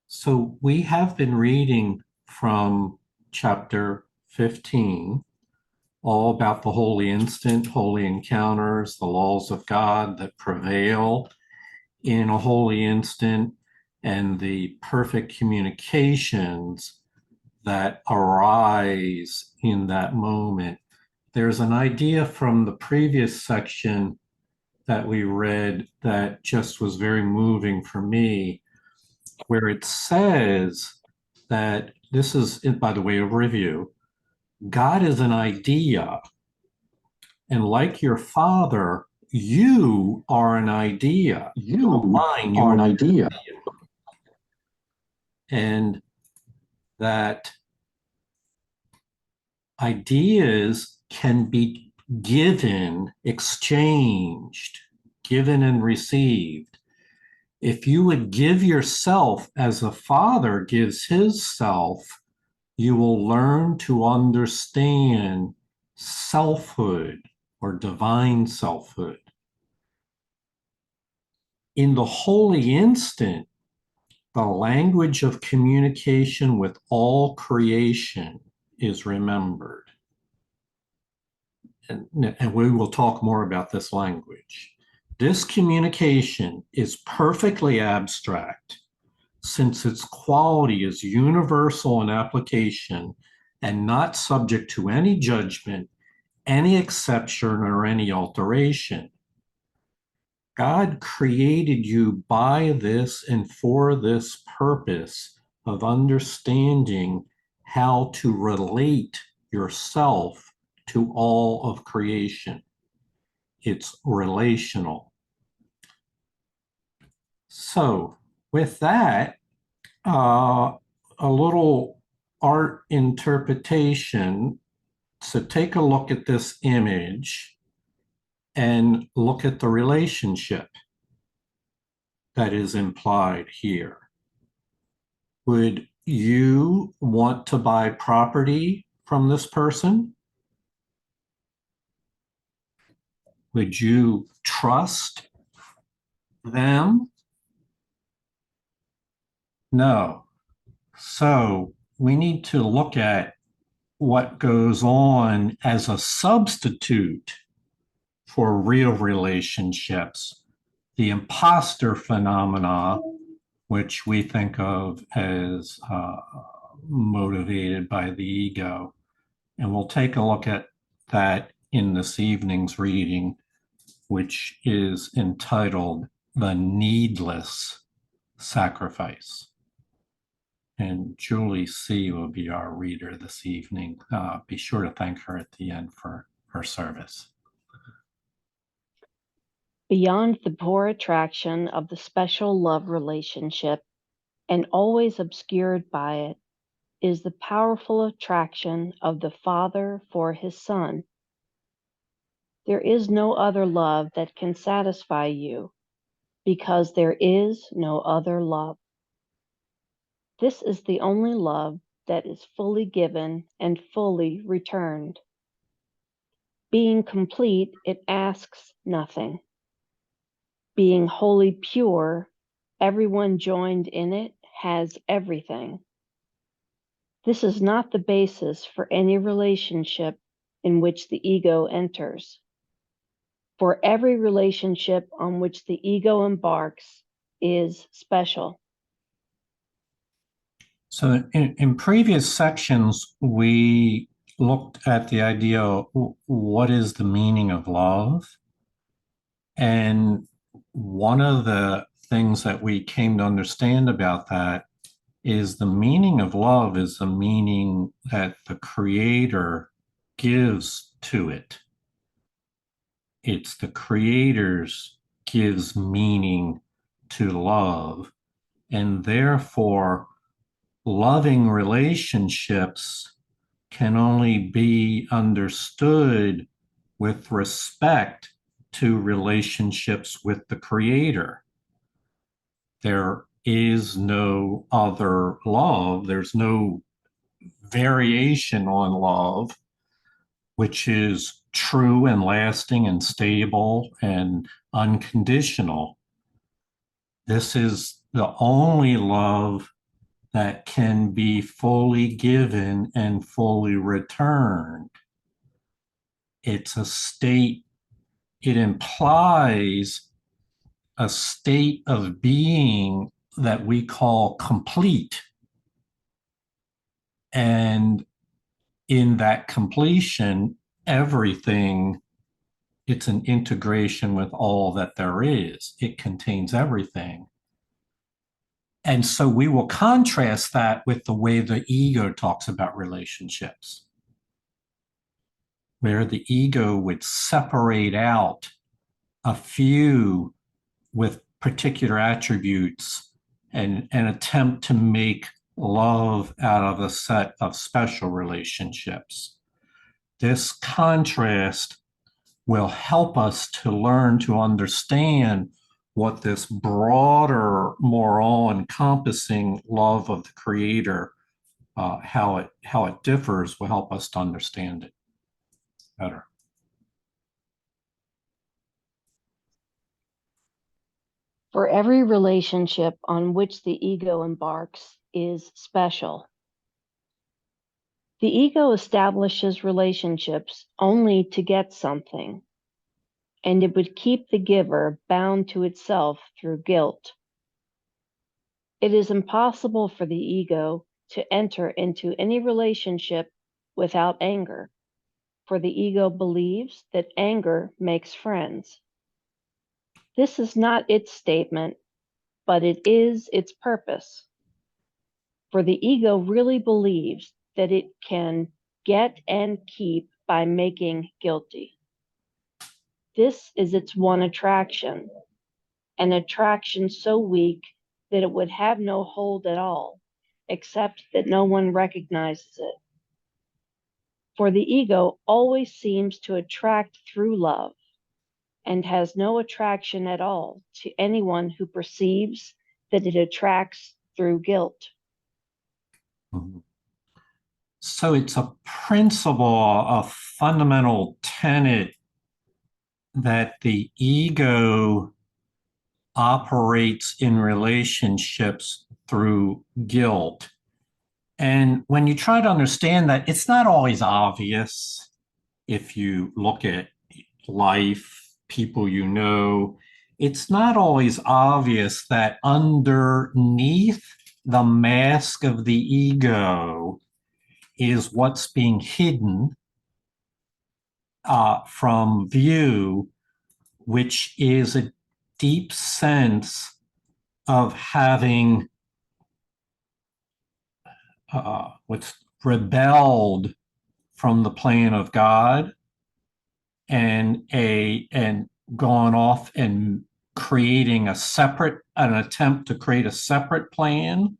So we have been reading from chapter 15, all about the holy instant, holy encounters, the laws of God that prevail in a holy instant, and the perfect communications that arise in that moment. There's an idea from the previous section that we read that just was very moving for me, where it says that this is, by the way of review, God is an idea. And like your father, you are an idea. You are an idea. And that ideas can be given, exchanged, given and received. If you would give yourself as a father gives his self, you will learn to understand selfhood or divine selfhood. In the holy instant, the language of communication with all creation is remembered. And we will talk more about this language. This communication is perfectly abstract since its quality is universal in application and not subject to any judgment, any exception, or any alteration. God created you by this and for this purpose of understanding how to relate yourself to all of creation. It's relational. So, with that, a little art interpretation. So, take a look at this image and look at the relationship that is implied here. Would you want to buy property from this person? Would you trust them? No. So we need to look at what goes on as a substitute for real relationships, the imposter phenomena, which we think of as motivated by the ego. And we'll take a look at that in this evening's reading, which is entitled The Needless Sacrifice. And Julie C. will be our reader this evening. Be sure to thank her at the end for her service. Beyond the poor attraction of the special love relationship, and always obscured by it, is the powerful attraction of the Father for his Son. There is no other love that can satisfy you, because there is no other love. This is the only love that is fully given and fully returned. Being complete, it asks nothing. Being wholly pure, everyone joined in it has everything. This is not the basis for any relationship in which the ego enters. For every relationship on which the ego embarks is special. So in previous sections, we looked at the idea of what is the meaning of love. And one of the things that we came to understand about that is the meaning of love is the meaning that the Creator gives to it. It's the Creator's gives meaning to love, and therefore loving relationships can only be understood with respect to relationships with the Creator. There is no other love. There's no variation on love, which is true and lasting and stable and unconditional. This is the only love that can be fully given and fully returned. It's a state, it implies a state of being that we call complete. And in that completion, everything, it's an integration with all that there is. It contains everything. And so we will contrast that with the way the ego talks about relationships, where the ego would separate out a few with particular attributes and attempt to make love out of a set of special relationships. This contrast will help us to learn to understand what this broader, more all-encompassing love of the Creator, how it differs, will help us to understand it better. For every relationship on which the ego embarks is special. The ego establishes relationships only to get something, and it would keep the giver bound to itself through guilt. It is impossible for the ego to enter into any relationship without anger, for the ego believes that anger makes friends. This is not its statement, but it is its purpose. For the ego really believes that it can get and keep by making guilty. This is its one attraction, an attraction so weak that it would have no hold at all, except that no one recognizes it. For the ego always seems to attract through love and has no attraction at all to anyone who perceives that it attracts through guilt. Mhm. So it's a principle, a fundamental tenet that the ego operates in relationships through guilt. And when you try to understand that, it's not always obvious. If you look at life, people you know, it's not always obvious that underneath the mask of the ego is what's being hidden from view, which is a deep sense of having what's rebelled from the plan of God and gone off and creating an attempt to create a separate plan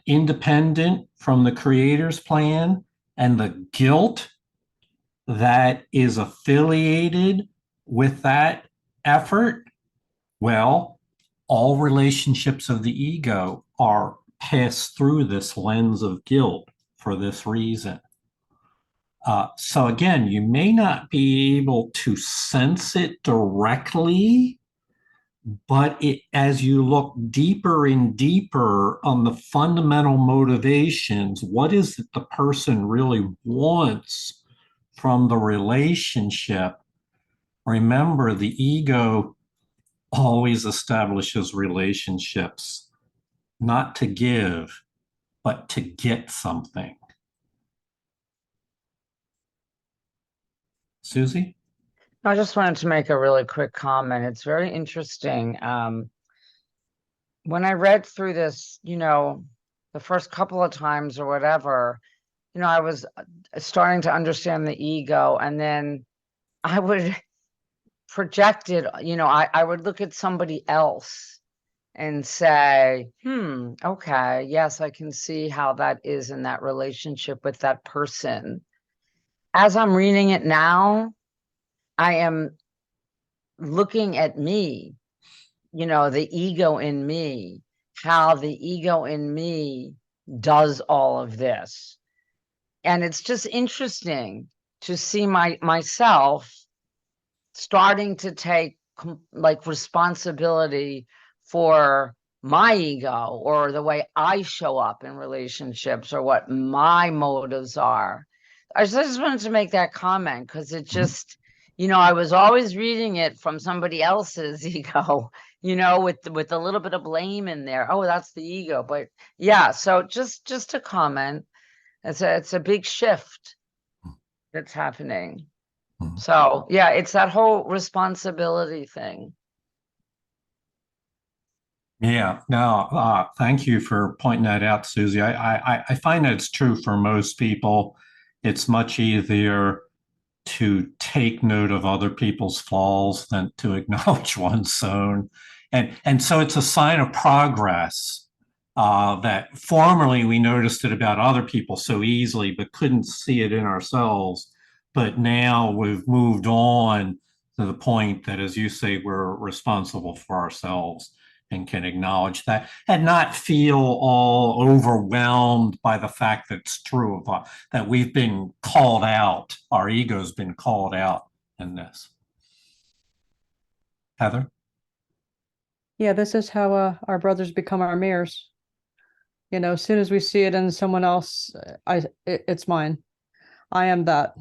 independent from the Creator's plan, and the guilt that is affiliated with that effort. Well, all relationships of the ego are passed through this lens of guilt for this reason. So again, you may not be able to sense it directly, but as you look deeper and deeper on the fundamental motivations, what is it the person really wants from the relationship? Remember, the ego always establishes relationships not to give, but to get something. Susie? I just wanted to make a really quick comment. It's very interesting. When I read through this, the first couple of times or whatever, I was starting to understand the ego, and then I would project it, I would look at somebody else and say, okay, yes, I can see how that is in that relationship with that person. As I'm reading it now, I am looking at me, the ego in me, how the ego in me does all of this. And it's just interesting to see myself starting to take like responsibility for my ego or the way I show up in relationships or what my motives are. I just wanted to make that comment because it just, I was always reading it from somebody else's ego, with a little bit of blame in there. Oh, that's the ego. But yeah, so just a comment. It's a big shift that's happening. So yeah, it's that whole responsibility thing. Yeah, no, thank you for pointing that out, Susie. I find that it's true for most people. It's much easier to take note of other people's flaws than to acknowledge one's own. And so it's a sign of progress that formerly we noticed it about other people so easily, but couldn't see it in ourselves. But now we've moved on to the point that, as you say, we're responsible for ourselves and can acknowledge that and not feel all overwhelmed by the fact that it's true of that we've been called out. Our ego's been called out in this. Heather? Yeah, this is how our brothers become our mirrors. As soon as we see it in someone else, it's mine. I am that.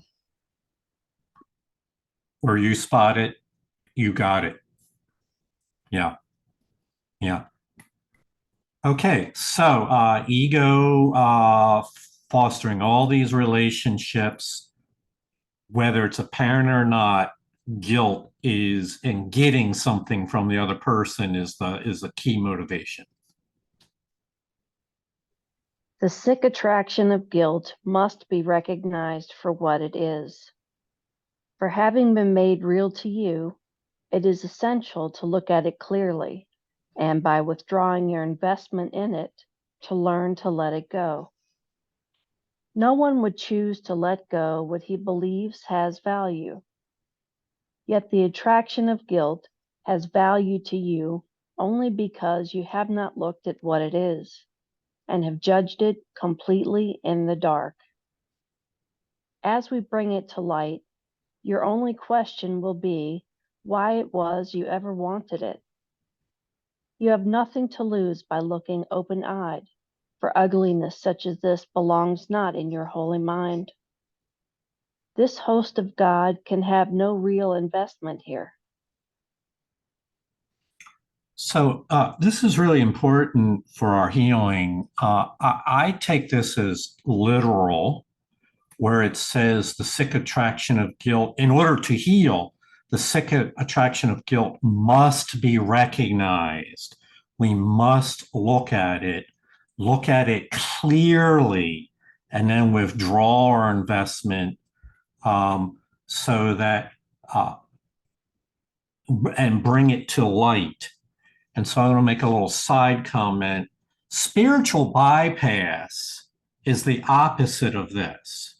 Where you spot it, you got it. Yeah. Yeah. Okay, so ego fostering all these relationships, whether it's apparent or not, guilt is in getting something from the other person is the key motivation. The sick attraction of guilt must be recognized for what it is. For having been made real to you, it is essential to look at it clearly, and by withdrawing your investment in it, to learn to let it go. No one would choose to let go what he believes has value. Yet the attraction of guilt has value to you only because you have not looked at what it is and have judged it completely in the dark. As we bring it to light, your only question will be why it was you ever wanted it. You have nothing to lose by looking open-eyed, for ugliness such as this belongs not in your holy mind. This host of God can have no real investment here. So this is really important for our healing. I take this as literal, where it says the sick attraction of guilt, in order to heal, the sick attraction of guilt must be recognized. We must look at it clearly, and then withdraw our investment so that, and bring it to light. And so I'm going to make a little side comment. Spiritual bypass is the opposite of this.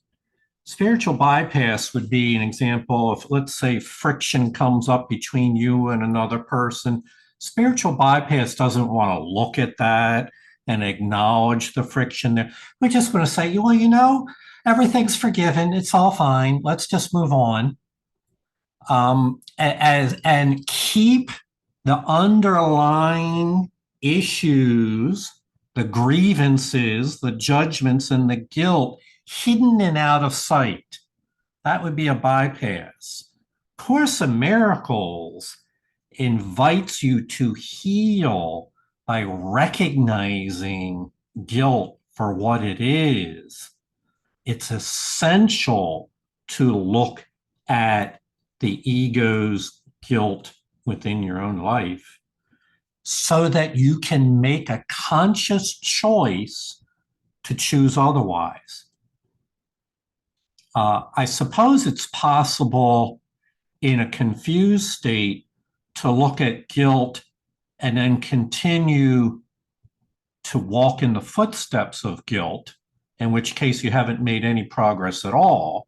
Spiritual bypass would be an example of, let's say, friction comes up between you and another person. Spiritual bypass doesn't want to look at that and acknowledge the friction there. We're just going to say, well, everything's forgiven. It's all fine. Let's just move on. And keep the underlying issues, the grievances, the judgments, and the guilt hidden and out of sight. That would be a bypass. Course in Miracles invites you to heal by recognizing guilt for what it is. It's essential to look at the ego's guilt within your own life so that you can make a conscious choice to choose otherwise. I suppose it's possible in a confused state to look at guilt and then continue to walk in the footsteps of guilt, in which case you haven't made any progress at all.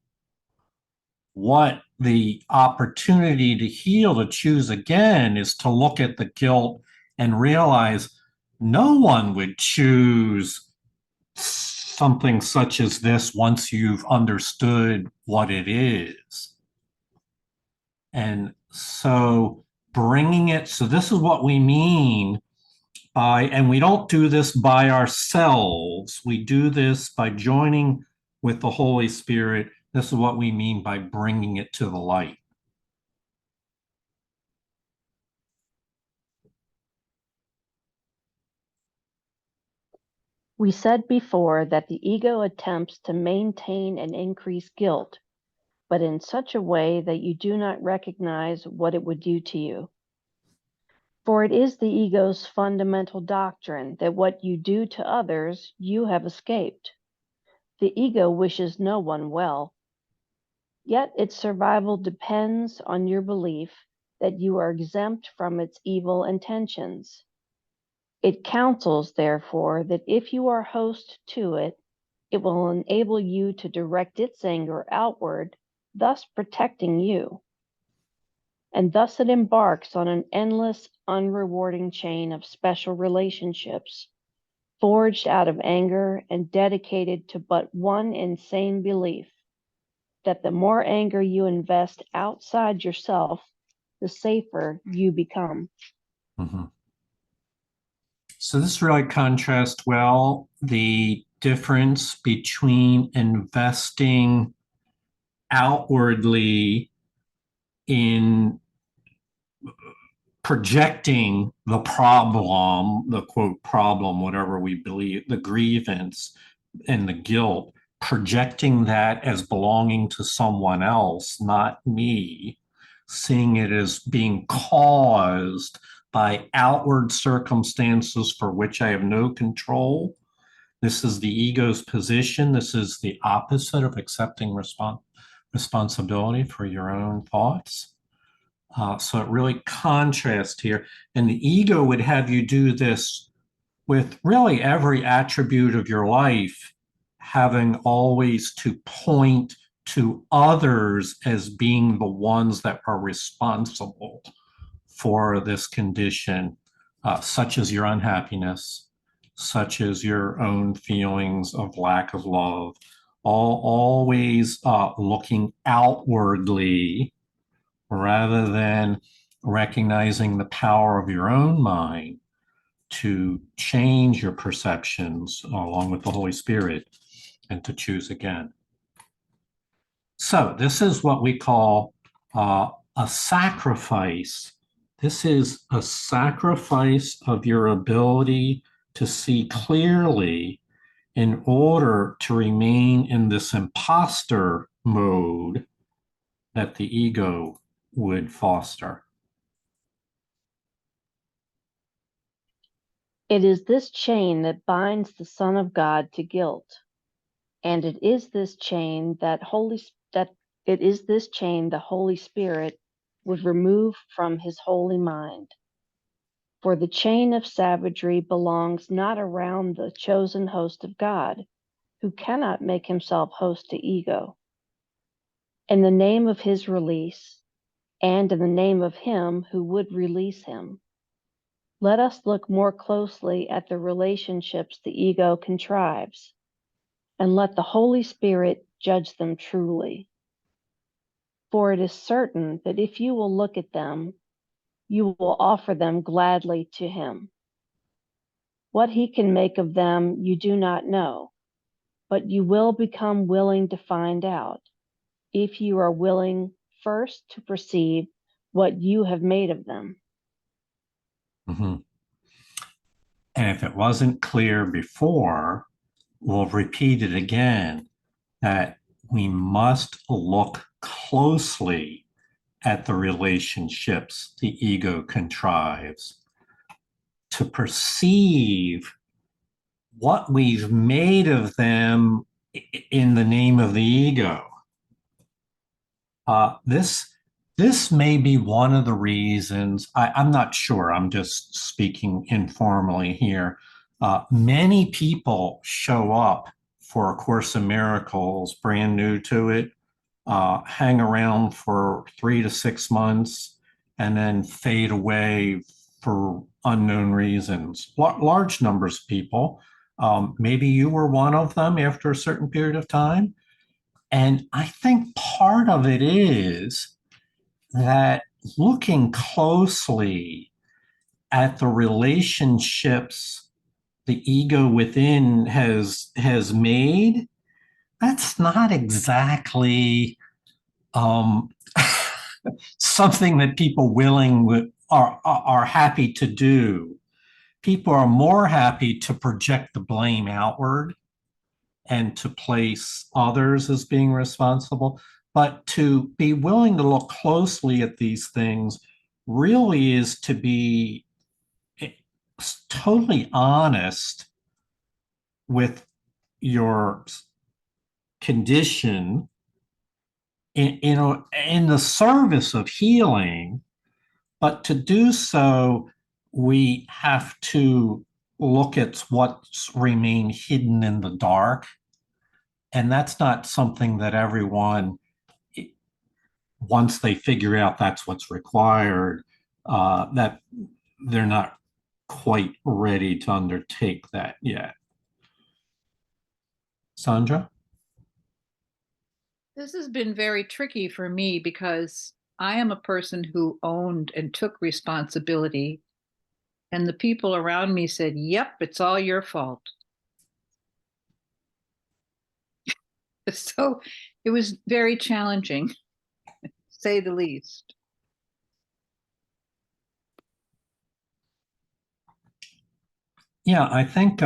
What the opportunity to heal, to choose again, is to look at the guilt and realize no one would choose something such as this once you've understood what it is. And so bringing it, so this is what we mean by, and we don't do this by ourselves. We do this by joining with the Holy Spirit. This is what we mean by bringing it to the light. We said before that the ego attempts to maintain and increase guilt, but in such a way that you do not recognize what it would do to you. For it is the ego's fundamental doctrine that what you do to others, you have escaped. The ego wishes no one well. Yet its survival depends on your belief that you are exempt from its evil intentions. It counsels, therefore, that if you are host to it, it will enable you to direct its anger outward, thus protecting you. And thus it embarks on an endless, unrewarding chain of special relationships, forged out of anger and dedicated to but one insane belief, that the more anger you invest outside yourself, the safer you become. Mm-hmm. So this really contrasts well the difference between investing outwardly in projecting the problem, the quote problem, whatever we believe, the grievance and the guilt, projecting that as belonging to someone else, not me, seeing it as being caused by outward circumstances for which I have no control. This is the ego's position. This is the opposite of accepting responsibility for your own thoughts. So it really contrasts here. And the ego would have you do this with really every attribute of your life, having always to point to others as being the ones that are responsible for this condition, such as your unhappiness, such as your own feelings of lack of love, always looking outwardly rather than recognizing the power of your own mind to change your perceptions along with the Holy Spirit and to choose again. So this is what we call a sacrifice. This is a sacrifice of your ability to see clearly in order to remain in this imposter mode that the ego would foster. It is this chain that binds the Son of God to guilt, and it is this chain the Holy Spirit would remove from his holy mind. For the chain of savagery belongs not around the chosen host of God, who cannot make himself host to ego. In the name of his release, and in the name of him who would release him, let us look more closely at the relationships the ego contrives, and let the Holy Spirit judge them truly. For it is certain that if you will look at them, you will offer them gladly to him. What he can make of them you do not know, but you will become willing to find out, if you are willing first to perceive what you have made of them. Mm-hmm. And if it wasn't clear before, we'll repeat it again, that we must look closely at the relationships the ego contrives to perceive what we've made of them in the name of the ego. This may be one of the reasons, I'm not sure, I'm just speaking informally here. Many people show up for A Course in Miracles, brand new to it, hang around for 3 to 6 months, and then fade away for unknown reasons. Large numbers of people. Maybe you were one of them after a certain period of time. And I think part of it is that looking closely at the relationships the ego within has made, that's not exactly um, something that people are happy to do. People are more happy to project the blame outward and to place others as being responsible. But to be willing to look closely at these things really is to be totally honest with your condition in the service of healing. But to do so, we have to look at what's remained hidden in the dark. And that's not something that everyone, once they figure out that's what's required, that they're not quite ready to undertake that yet. Sandra? This has been very tricky for me because I am a person who owned and took responsibility, and the people around me said, "Yep, it's all your fault." So it was very challenging, to say the least. Yeah, I think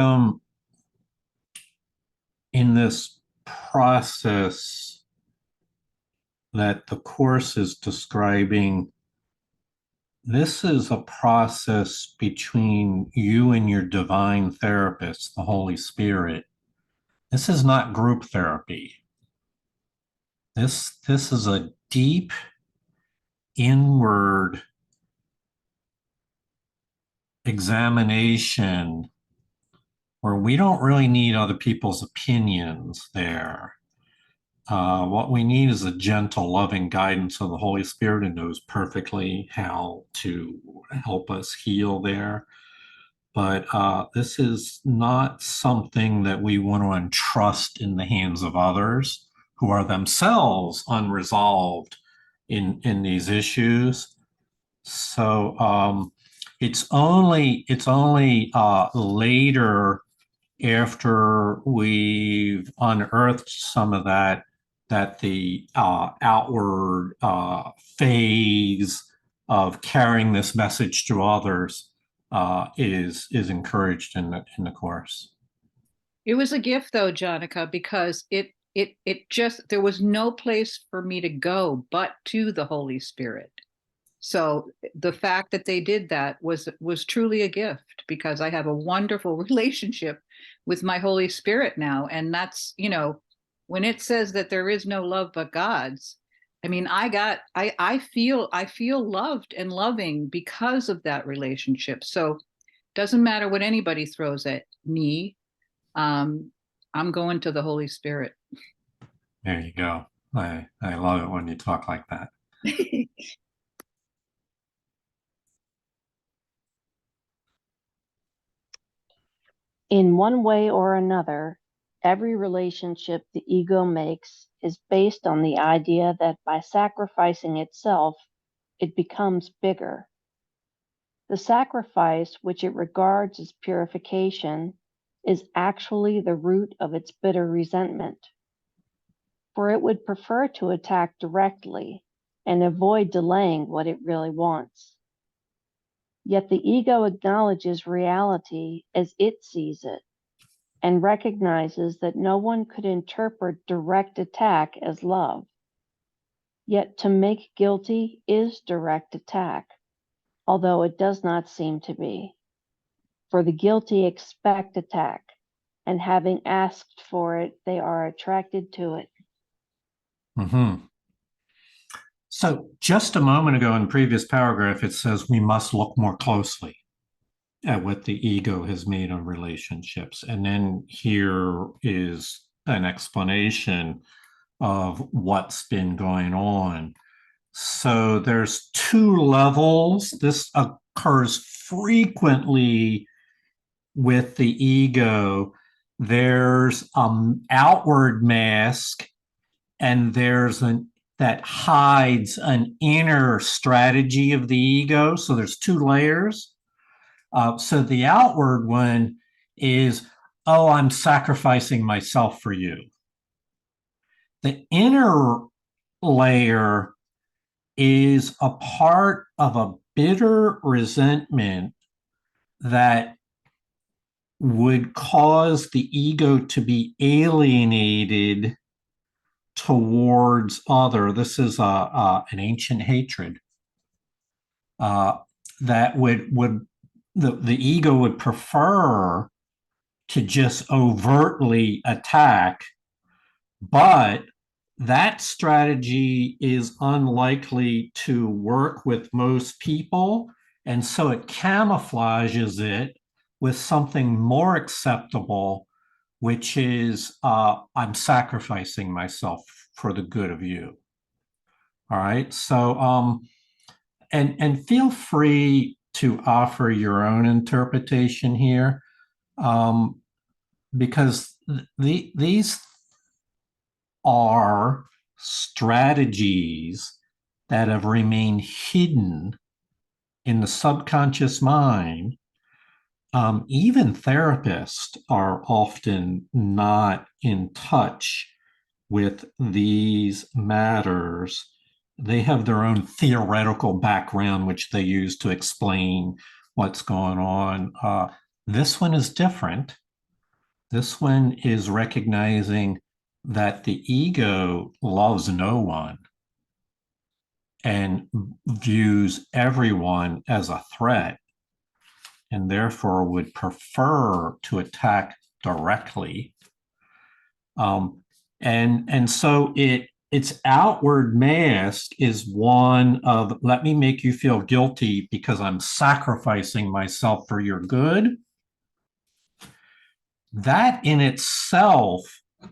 in this process that the Course is describing, this is a process between you and your divine therapist, the Holy Spirit. This is not group therapy. This is a deep inward examination where we don't really need other people's opinions there. What we need is a gentle, loving guidance of the Holy Spirit, who knows perfectly how to help us heal there. But this is not something that we want to entrust in the hands of others who are themselves unresolved in these issues. So it's only later, after we've unearthed some of that, that the outward phase of carrying this message to others is encouraged in the Course. It was a gift though, Jonica, because it just, there was no place for me to go but to the Holy Spirit. So the fact that they did that was truly a gift, because I have a wonderful relationship with my Holy Spirit now. And that's, when it says that there is no love but God's, I mean, I feel loved and loving because of that relationship. So doesn't matter what anybody throws at me. I'm going to the Holy Spirit. There you go. I love it when you talk like that. In one way or another, every relationship the ego makes is based on the idea that by sacrificing itself, it becomes bigger. The sacrifice, which it regards as purification, is actually the root of its bitter resentment. For it would prefer to attack directly and avoid delaying what it really wants. Yet the ego acknowledges reality as it sees it and recognizes that no one could interpret direct attack as love. Yet to make guilty is direct attack, although it does not seem to be. For the guilty expect attack, and having asked for it, they are attracted to it. Mm-hmm. So just a moment ago in the previous paragraph, it says we must look more closely at what the ego has made on relationships. And then here is an explanation of what's been going on. So there's two levels. This occurs frequently with the ego. there's outward mask, and there's that hides an inner strategy of the ego. So there's two layers. So the outward one is, oh, I'm sacrificing myself for you. The inner layer is a part of a bitter resentment that would cause the ego to be alienated towards other. This is an ancient hatred that would the ego would prefer to just overtly attack, but that strategy is unlikely to work with most people, and so it camouflages it with something more acceptable, which is I'm sacrificing myself for the good of you. All right. So and feel free to offer your own interpretation here, because these are strategies that have remained hidden in the subconscious mind. Even therapists are often not in touch with these matters. They have their own theoretical background, which they use to explain what's going on. This one is different. This one is recognizing that the ego loves no one and views everyone as a threat, and therefore would prefer to attack directly. And so its outward mask is one of, let me make you feel guilty because I'm sacrificing myself for your good. That in itself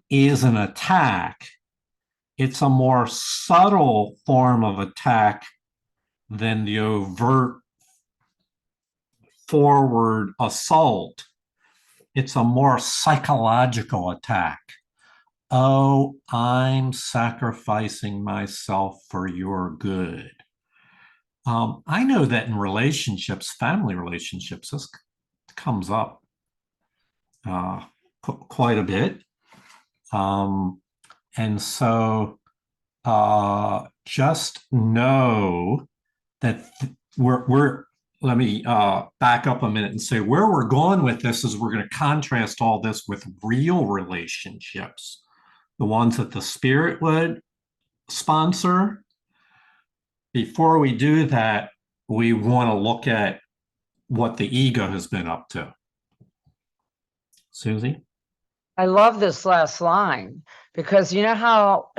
is an attack. It's a more subtle form of attack than the overt forward assault. It's a more psychological attack. Oh, I'm sacrificing myself for your good. I know that in relationships, family relationships, this comes up quite a bit. And so just know that let me back up a minute and say where we're going with this is we're going to contrast all this with real relationships, the ones that the spirit would sponsor. Before we do that, we want to look at what the ego has been up to. Susie? I love this last line because you know how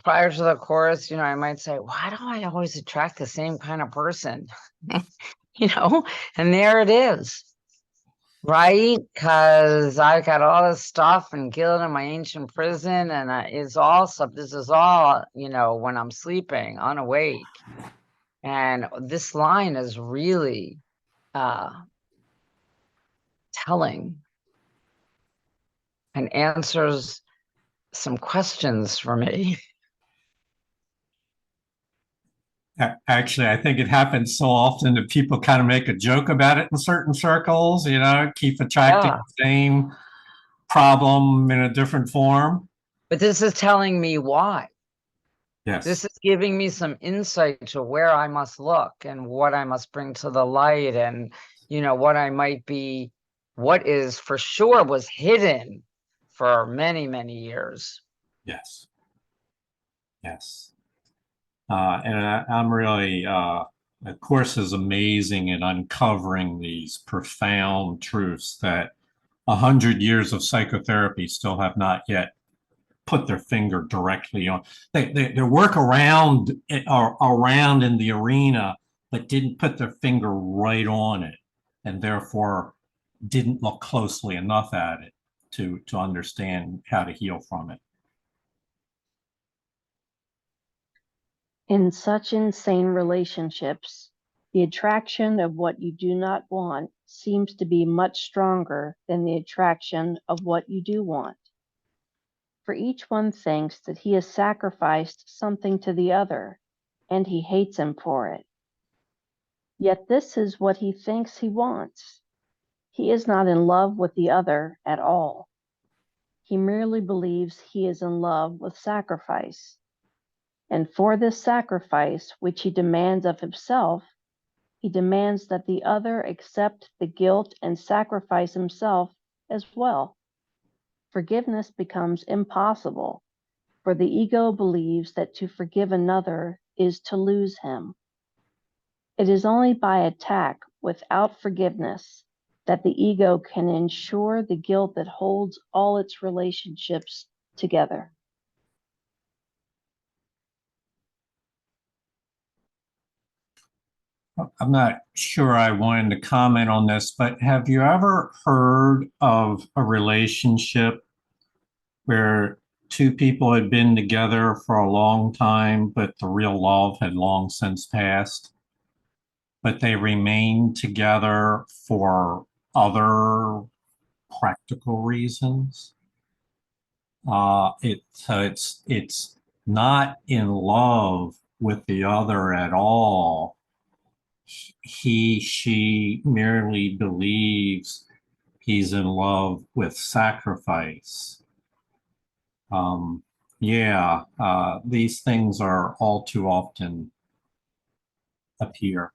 prior to the chorus, I might say, why do I always attract the same kind of person? And there it is, right? Because I've got all this stuff and guilt in my ancient prison, and this is all, when I'm sleeping, unawake. And this line is really telling and answers some questions for me. Actually, I think it happens so often that people kind of make a joke about it in certain circles, keep attracting the same problem in a different form. But this is telling me why. Yes. This is giving me some insight to where I must look and what I must bring to the light, and, what I might be, what is for sure was hidden for many, many years. Yes. Yes. And I'm really, the course is amazing in uncovering these profound truths that 100 years of psychotherapy still have not yet put their finger directly on. They work around in the arena, but didn't put their finger right on it, and therefore didn't look closely enough at it to understand how to heal from it. In such insane relationships, The attraction of what you do not want seems to be much stronger than the attraction of what you do want. For each one thinks that he has sacrificed something to the other, and he hates him for it. Yet this is what he thinks he wants. He is not in love with the other at all. He merely believes he is in love with sacrifice. And for this sacrifice, which he demands of himself, he demands that the other accept the guilt and sacrifice himself as well. Forgiveness becomes impossible, for the ego believes that to forgive another is to lose him. It is only by attack without forgiveness that the ego can ensure the guilt that holds all its relationships together. I'm not sure I wanted to comment on this, but have you ever heard of a relationship where two people had been together for a long time, but the real love had long since passed, but they remained together for other practical reasons? It's not in love with the other at all. She merely believes he's in love with sacrifice. Yeah, these things are all too often appear.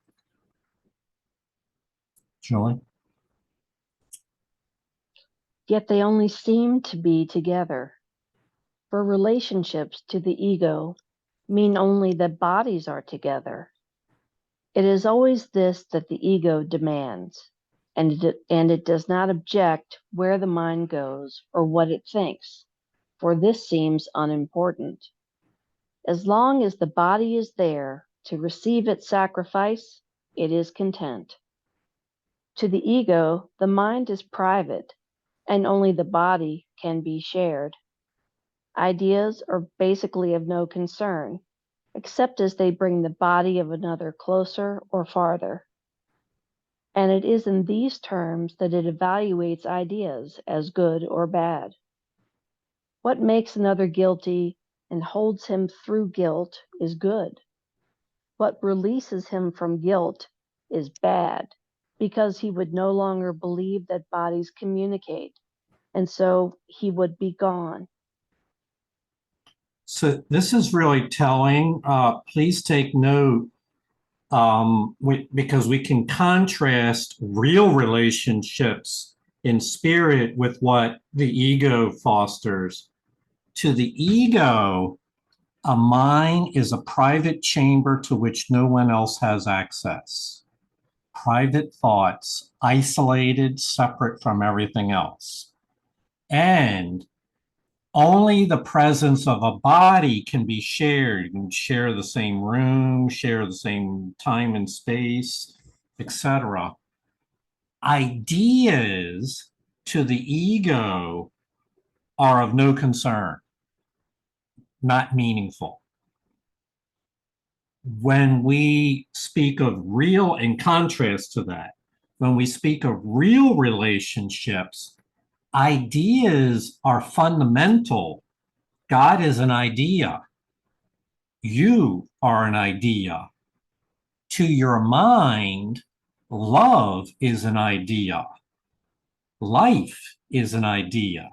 Julie? Yet they only seem to be together. For relationships to the ego mean only that bodies are together. It is always this that the ego demands, and it does not object where the mind goes or what it thinks, for this seems unimportant. As long as the body is there to receive its sacrifice, it is content. To the ego, the mind is private, and only the body can be shared. Ideas are basically of no concern, except as they bring the body of another closer or farther. And it is in these terms that it evaluates ideas as good or bad. What makes another guilty and holds him through guilt is good. What releases him from guilt is bad, because he would no longer believe that bodies communicate, and so he would be gone. So this is really telling. Please take note, because we can contrast real relationships in spirit with what the ego fosters. To the ego, a mind is a private chamber to which no one else has access. Private thoughts, isolated, separate from everything else. And only the presence of a body can be shared. You can share the same room, share the same time and space, etc. Ideas to the ego are of no concern, not meaningful. When we speak of real, in contrast to that, when we speak of real relationships, ideas are fundamental. God is an idea. You are an idea. To your mind, love is an idea. Life is an idea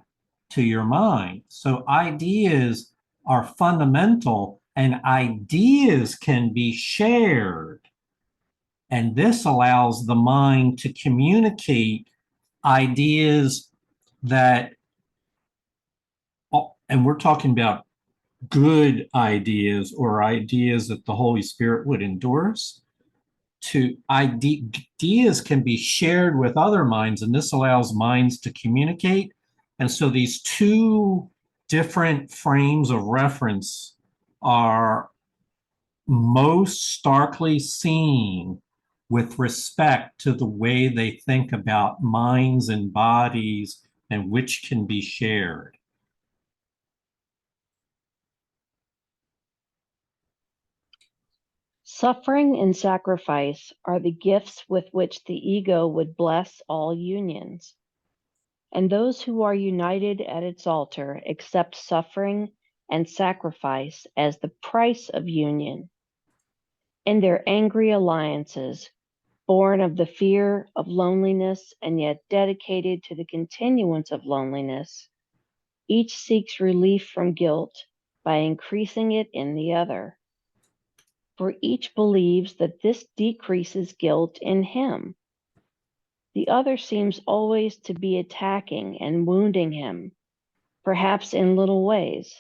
to your mind. So ideas are fundamental, and ideas can be shared. And this allows the mind to communicate ideas that, and we're talking about good ideas or ideas that the Holy Spirit would endorse. To ideas can be shared with other minds, and this allows minds to communicate. And so these two different frames of reference are most starkly seen with respect to the way they think about minds and bodies and which can be shared. Suffering and sacrifice are the gifts with which the ego would bless all unions. And those who are united at its altar accept suffering and sacrifice as the price of union. In their angry alliances, born of the fear of loneliness and yet dedicated to the continuance of loneliness, each seeks relief from guilt by increasing it in the other. For each believes that this decreases guilt in him. The other seems always to be attacking and wounding him, perhaps in little ways,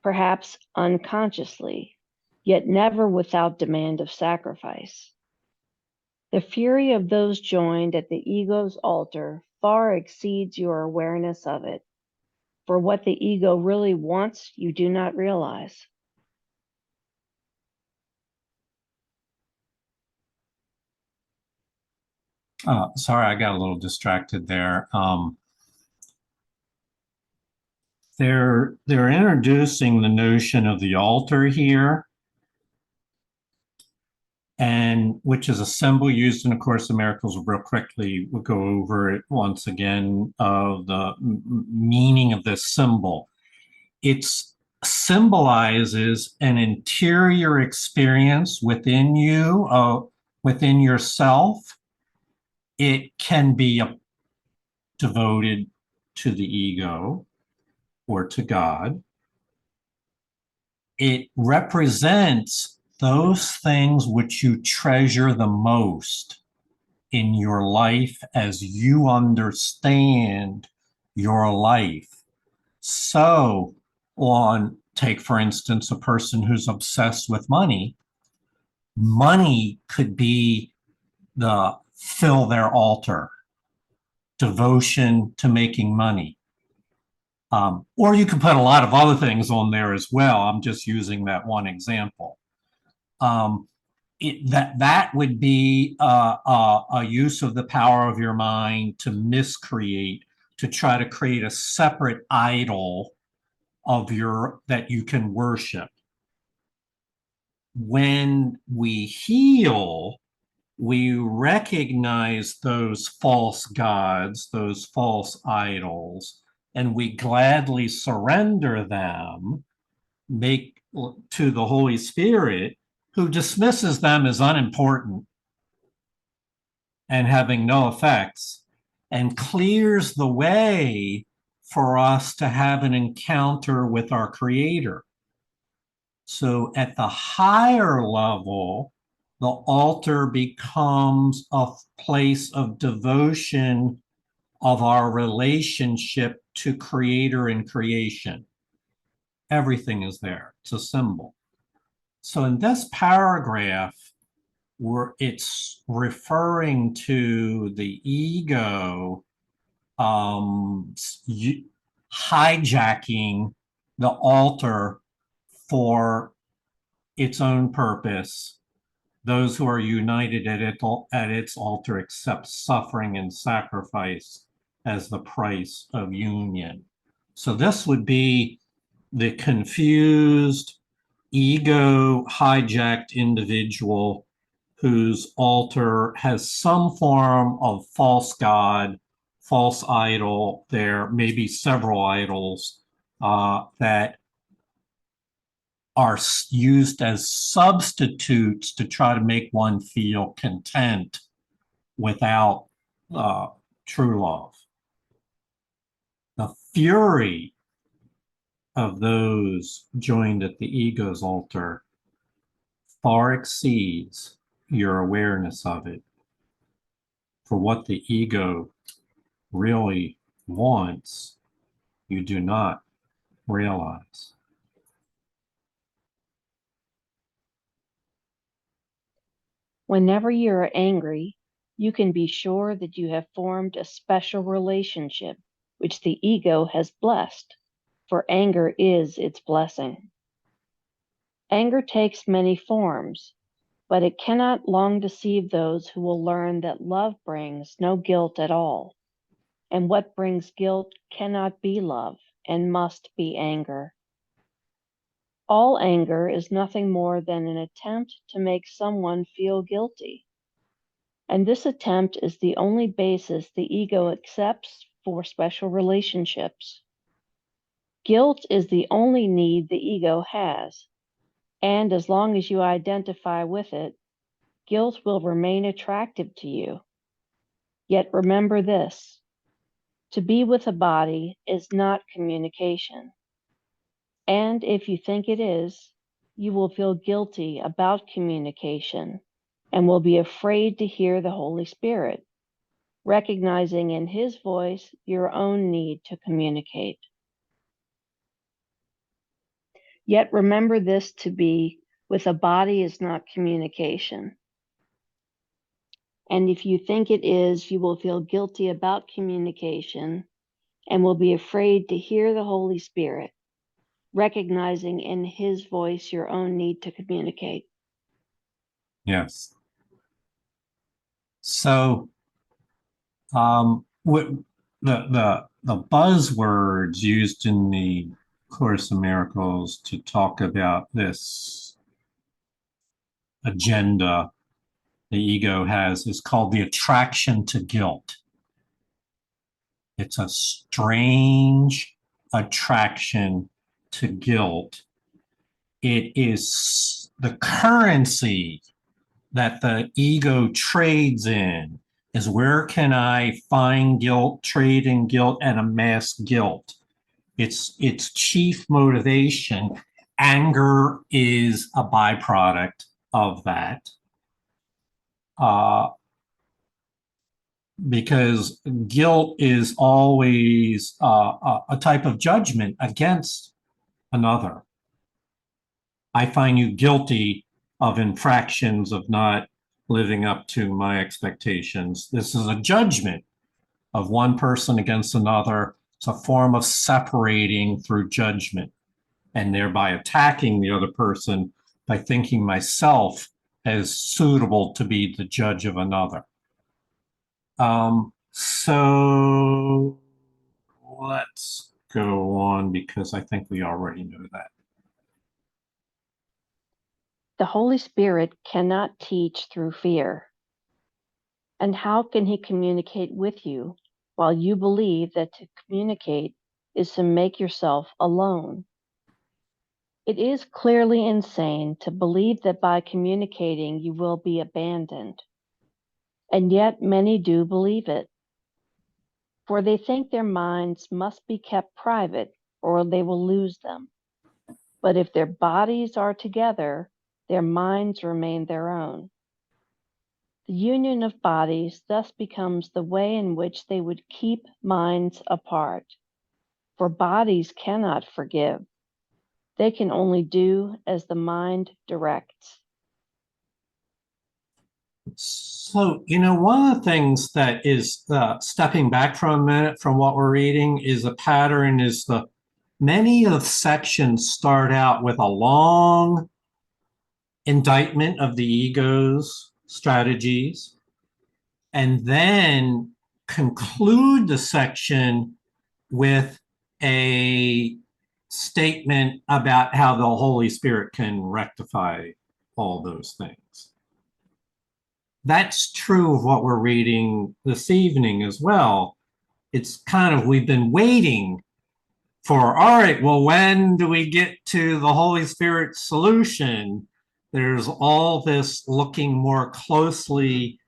perhaps unconsciously, yet never without demand of sacrifice. The fury of those joined at the ego's altar far exceeds your awareness of it, for what the ego really wants you do not realize. Sorry, I got a little distracted there. They're introducing the notion of the altar here, and which is a symbol used in A Course in Miracles. Real quickly, we'll go over it once again. The meaning of this symbol. It symbolizes an interior experience within you, within yourself. It can be devoted to the ego or to God. It represents those things which you treasure the most in your life as you understand your life. So, take for instance, a person who's obsessed with money. Money could be fill their altar, devotion to making money. Or you can put a lot of other things on there as well. I'm just using that one example. That would be a use of the power of your mind to miscreate, to try to create a separate idol of that you can worship. When we heal, we recognize those false gods, those false idols, and we gladly surrender them, to the Holy Spirit, who dismisses them as unimportant and having no effects, and clears the way for us to have an encounter with our Creator. So at the higher level, the altar becomes a place of devotion of our relationship to Creator and creation. Everything is there. It's a symbol. So in this paragraph, it's referring to the ego hijacking the altar for its own purpose. Those who are united at its altar accept suffering and sacrifice as the price of union. So this would be the confused, ego hijacked individual whose altar has some form of false god, false idol. There may be several idols that are used as substitutes to try to make one feel content without true love. The fury of those joined at the ego's altar far exceeds your awareness of it. For what the ego really wants, you do not realize. Whenever you are angry, you can be sure that you have formed a special relationship which the ego has blessed, for anger is its blessing. Anger takes many forms, but it cannot long deceive those who will learn that love brings no guilt at all, and what brings guilt cannot be love and must be anger. All anger is nothing more than an attempt to make someone feel guilty. And this attempt is the only basis the ego accepts for special relationships. Guilt is the only need the ego has, and as long as you identify with it, guilt will remain attractive to you. Yet remember this: to be with a body is not communication. And if you think it is, you will feel guilty about communication and will be afraid to hear the Holy Spirit, recognizing in His voice your own need to communicate. Yet remember this: to be with a body is not communication. And if you think it is, you will feel guilty about communication and will be afraid to hear the Holy Spirit, recognizing in His voice your own need to communicate. Yes. So, what the buzzwords used in the Course in Miracles to talk about this agenda the ego has is called the attraction to guilt. It's a strange attraction to guilt. It is the currency that the ego trades in, is where can I find guilt, trade in guilt, and amass guilt. Its chief motivation. Anger is a byproduct of that. Because guilt is always a type of judgment against another. I find you guilty of infractions of not living up to my expectations. This is a judgment of one person against another. It's a form of separating through judgment and thereby attacking the other person by thinking myself as suitable to be the judge of another. So let's go on because I think we already know that. The Holy Spirit cannot teach through fear. And how can He communicate with you while you believe that to communicate is to make yourself alone? It is clearly insane to believe that by communicating you will be abandoned. And yet many do believe it, for they think their minds must be kept private or they will lose them. But if their bodies are together, their minds remain their own. The union of bodies thus becomes the way in which they would keep minds apart, for bodies cannot forgive. They can only do as the mind directs. So, one of the things that is stepping back from a minute from what we're reading is a pattern is many of the sections start out with a long indictment of the ego's strategies and then conclude the section with a statement about how the Holy Spirit can rectify all those things. That's true of what we're reading this evening as well. It's kind of, we've been waiting for, all right, well, when do we get to the Holy Spirit solution? There's all this looking more closely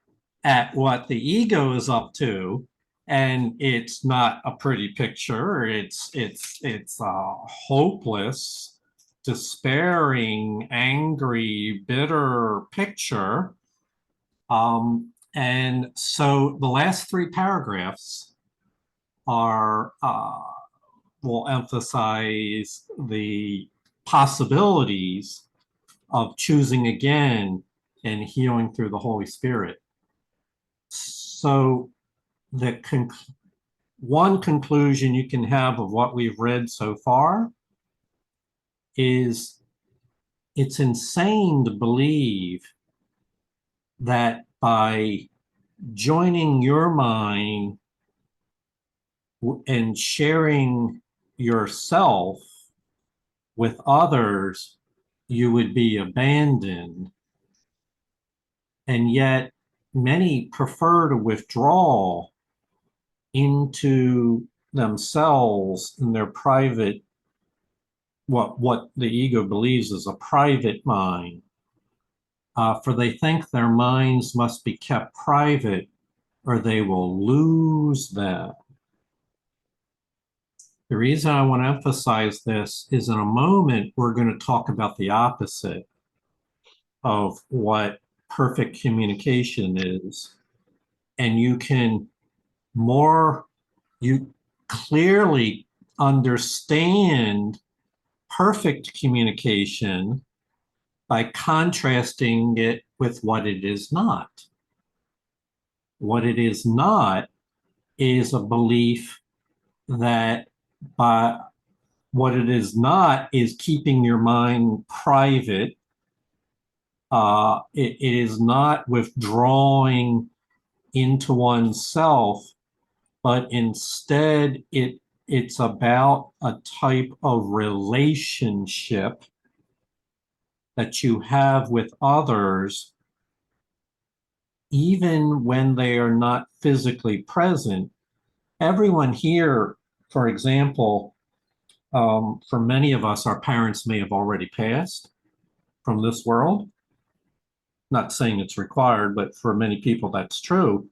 at what the ego is up to, and it's not a pretty picture. It's a hopeless, despairing, angry, bitter picture. And so the last three paragraphs are will emphasize the possibilities of choosing again and healing through the Holy Spirit. So one conclusion you can have of what we've read so far is it's insane to believe that by joining your mind and sharing yourself with others, you would be abandoned. And yet many prefer to withdraw into themselves in their private, what the ego believes is a private mind, for they think their minds must be kept private or they will lose them. The reason I want to emphasize this is in a moment, we're going to talk about the opposite of what perfect communication is. And you clearly understand perfect communication by contrasting it with what it is not. What it is not is a belief that what it is not is keeping your mind private. It is not withdrawing into oneself, but instead it's about a type of relationship that you have with others, even when they are not physically present. Everyone here, for example, for many of us, our parents may have already passed from this world. Not saying it's required, but for many people that's true.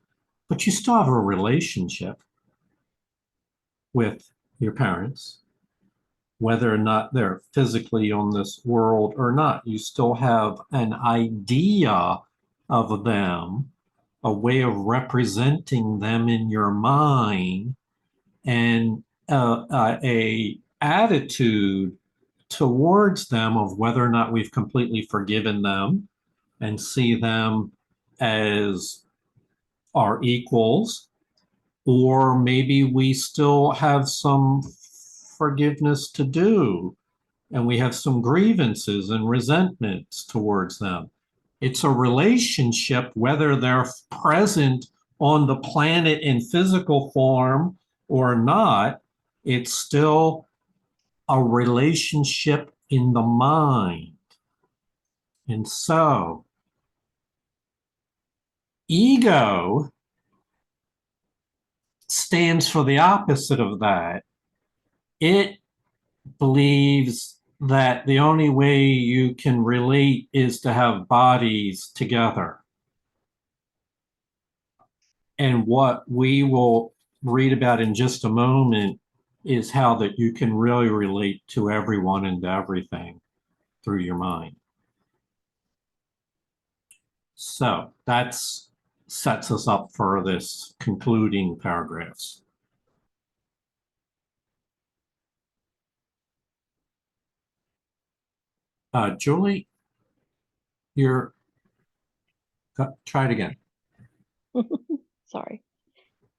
But you still have a relationship with your parents, whether or not they're physically on this world or not. You still have an idea of them, a way of representing them in your mind, and a attitude towards them of whether or not we've completely forgiven them and see them as our equals, or maybe we still have some forgiveness to do and we have some grievances and resentments towards them. It's a relationship, whether they're present on the planet in physical form or not, it's still a relationship in the mind. And so, ego stands for the opposite of that. It believes that the only way you can relate is to have bodies together. And what we will read about in just a moment is how that you can really relate to everyone and everything through your mind. So that sets us up for this concluding paragraphs. Julie, try it again. Sorry.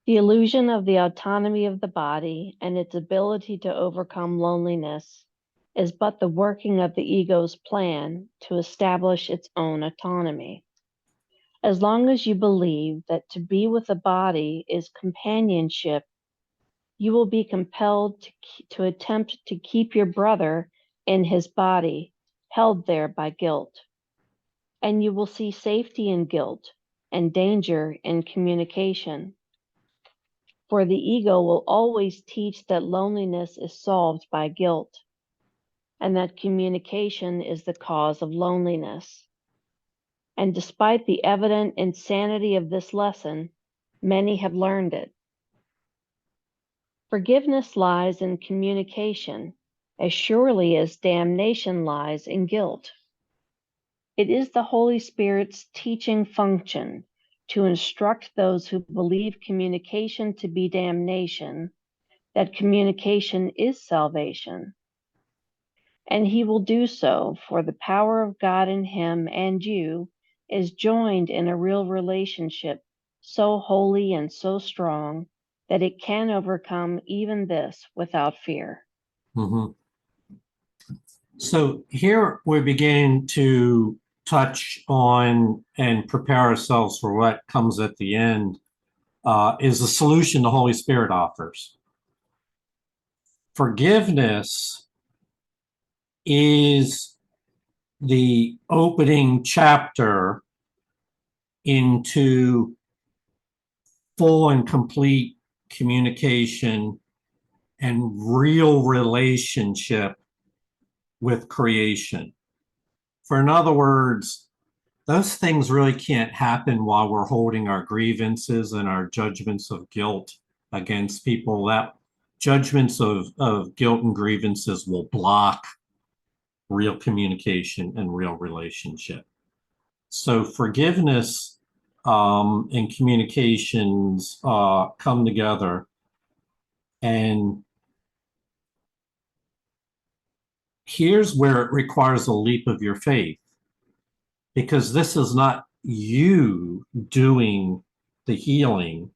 The illusion of the autonomy of the body and its ability to overcome loneliness is but the working of the ego's plan to establish its own autonomy. As long as you believe that to be with a body is companionship, you will be compelled to attempt to keep your brother in his body, held there by guilt. And you will see safety in guilt and danger in communication. For the ego will always teach that loneliness is solved by guilt, and that communication is the cause of loneliness. And despite the evident insanity of this lesson, many have learned it. Forgiveness lies in communication as surely as damnation lies in guilt. It is the Holy Spirit's teaching function to instruct those who believe communication to be damnation that communication is salvation. And he will do so, for the power of God in him and you is joined in a real relationship so holy and so strong that it can overcome even this without fear. Mm-hmm. So here we begin to touch on and prepare ourselves for what comes at the end, is the solution the Holy Spirit offers. Forgiveness is the opening chapter into full and complete communication and real relationship with creation. For in other words, those things really can't happen while we're holding our grievances and our judgments of guilt against people. That judgments of guilt and grievances will block real communication and real relationship. So forgiveness and communications come together, and here's where it requires a leap of your faith, because this is not you doing the healing.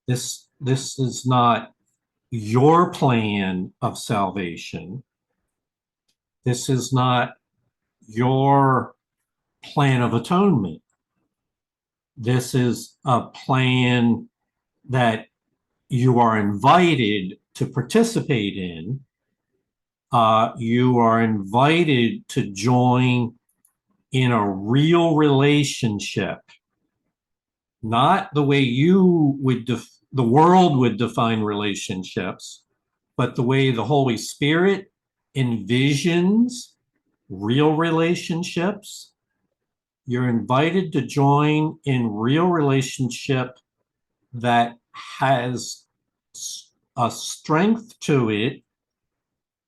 This is not your plan of salvation. This is not your plan of atonement. This is a plan that you are invited to participate in. You are invited to join in a real relationship, not the way you would the world would define relationships, but the way the Holy Spirit envisions real relationships. You're invited to join in real relationship that has a strength to it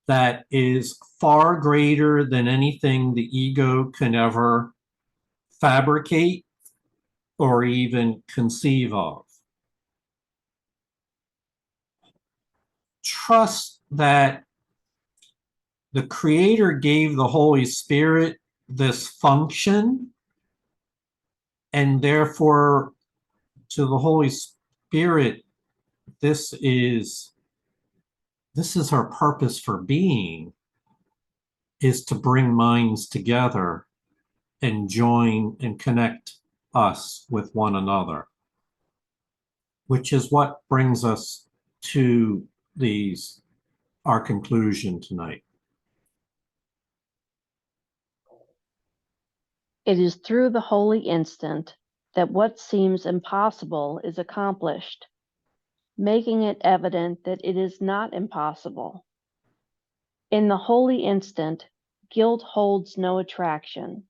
that is far greater than anything the ego can ever fabricate or even conceive of. Trust that the Creator gave the Holy Spirit this function, and therefore to the Holy Spirit, this is her purpose for being, is to bring minds together and join and connect us with one another, which is what brings us to our conclusion tonight. It is through the holy instant that what seems impossible is accomplished, making it evident that it is not impossible. In the holy instant, guilt holds no attraction,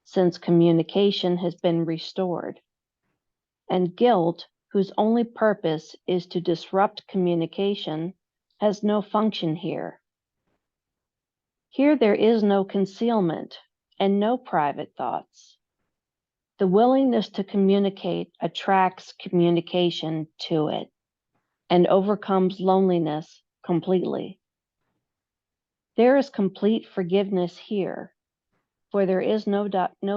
since communication has been restored. And guilt, whose only purpose is to disrupt communication, has no function here. Here there is no concealment and no private thoughts. The willingness to communicate attracts communication to it and overcomes loneliness completely. There is complete forgiveness here, for there is no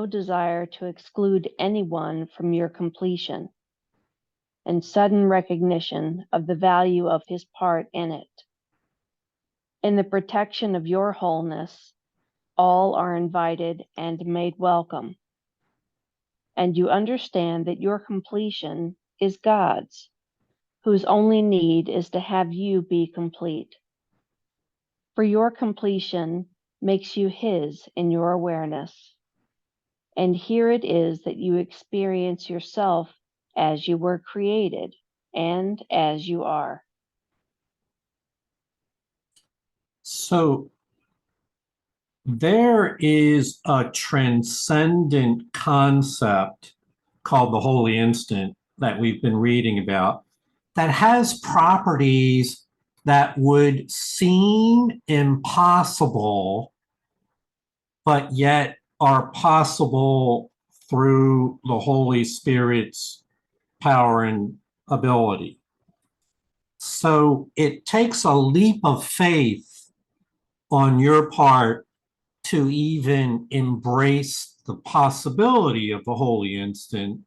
desire to exclude anyone from your completion, and sudden recognition of the value of his part in it. In the protection of your wholeness, all are invited and made welcome. And you understand that your completion is God's, whose only need is to have you be complete. For your completion makes you His in your awareness. And here it is that you experience yourself as you were created and as you are. So there is a transcendent concept called the holy instant that we've been reading about that has properties that would seem impossible, but yet are possible through the Holy Spirit's power and ability. So it takes a leap of faith on your part to even embrace the possibility of the holy instant,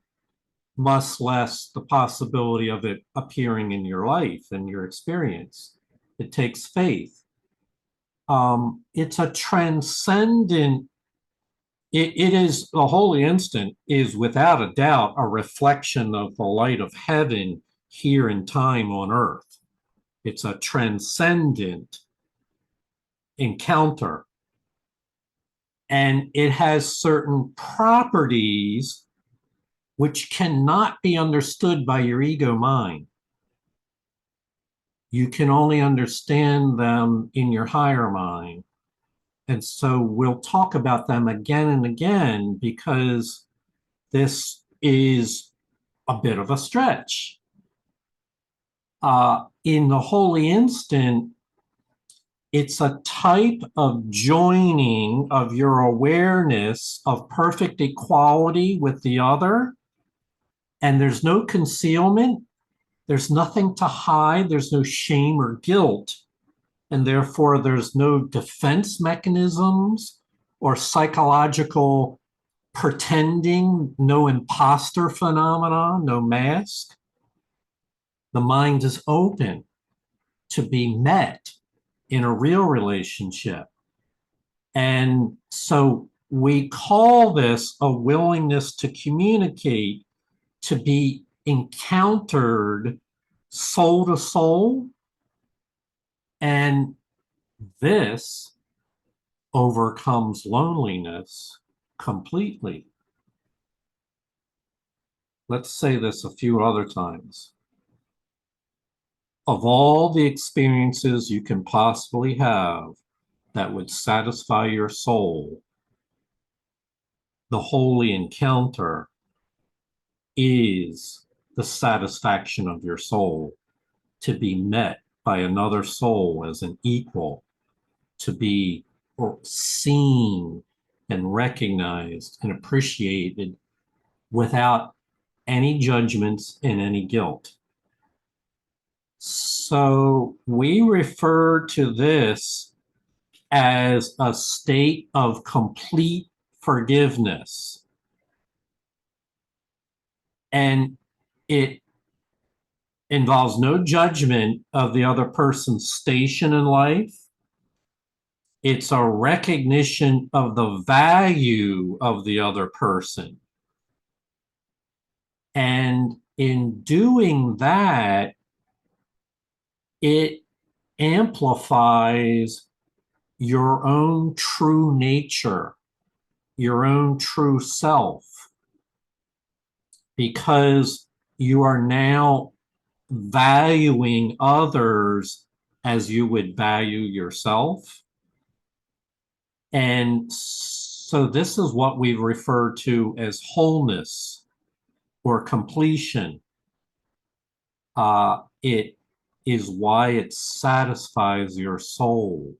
much less the possibility of it appearing in your life and your experience. It takes faith. It's a transcendent, it is, the holy instant is without a doubt a reflection of the light of heaven here in time on earth. It's a transcendent encounter. And it has certain properties which cannot be understood by your ego mind. You can only understand them in your higher mind. And so we'll talk about them again and again because this is a bit of a stretch. In the holy instant, it's a type of joining of your awareness of perfect equality with the other. And there's no concealment. There's nothing to hide. There's no shame or guilt. And therefore, there's no defense mechanisms or psychological pretending, no imposter phenomenon, no mask. The mind is open to be met in a real relationship. And so we call this a willingness to communicate, to be encountered soul to soul. And this overcomes loneliness completely. Let's say this a few other times. Of all the experiences you can possibly have that would satisfy your soul, the holy encounter is the satisfaction of your soul, to be met by another soul as an equal, to be seen and recognized and appreciated without any judgments and any guilt. So we refer to this as a state of complete forgiveness. And it involves no judgment of the other person's station in life. It's a recognition of the value of the other person. And in doing that, it amplifies your own true nature, your own true self, because you are now valuing others as you would value yourself. And so this is what we refer to as wholeness or completion. It is why it satisfies your soul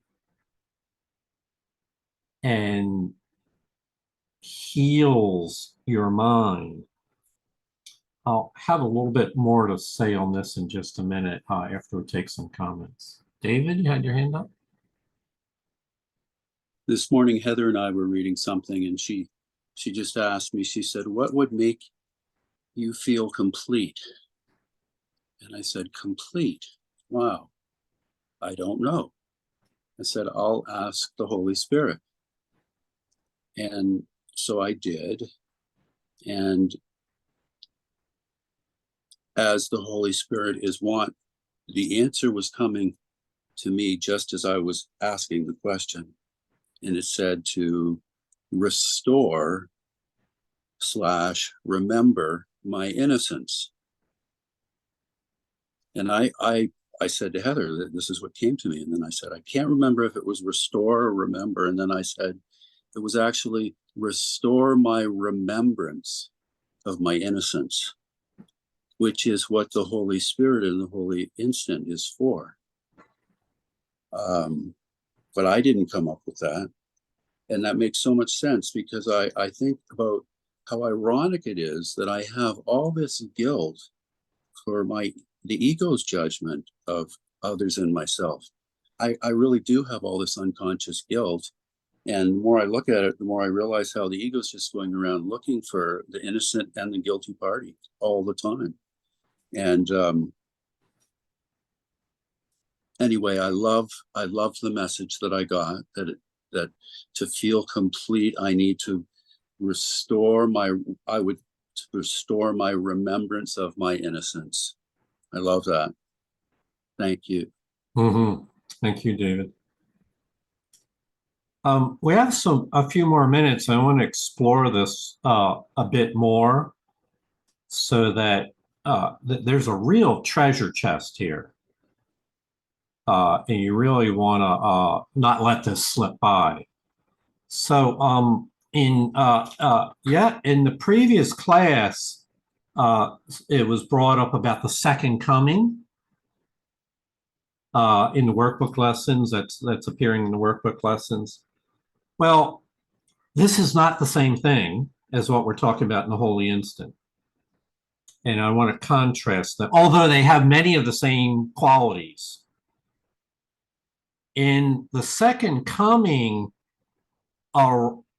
and heals your mind. I'll have a little bit more to say on this in just a minute after we take some comments. David, you had your hand up? This morning, Heather and I were reading something, and she just asked me, she said, what would make you feel complete? And I said, complete? Wow, I don't know. I said, I'll ask the Holy Spirit. And so I did. And as the Holy Spirit is wont, the answer was coming to me just as I was asking the question. And it said to restore / remember my innocence. And I said to Heather that this is what came to me. And then I said, I can't remember if it was restore or remember. And then I said, it was actually restore my remembrance of my innocence, which is what the Holy Spirit and the Holy Instant is for. But I didn't come up with that. And that makes so much sense because I think about how ironic it is that I have all this guilt for the ego's judgment of others and myself. I really do have all this unconscious guilt. And the more I look at it, the more I realize how the ego's just going around looking for the innocent and the guilty party all the time. And anyway, I love the message that I got, that to feel complete, I need to restore my remembrance of my innocence. I love that. Thank you. Mm-hmm. Thank you, David. We have a few more minutes. I want to explore this a bit more so that there's a real treasure chest here. And you really want to not let this slip by. So in the previous class, it was brought up about the second coming in the workbook lessons. That's appearing in the workbook lessons. Well, this is not the same thing as what we're talking about in the holy instant. And I want to contrast them, although they have many of the same qualities. In the second coming,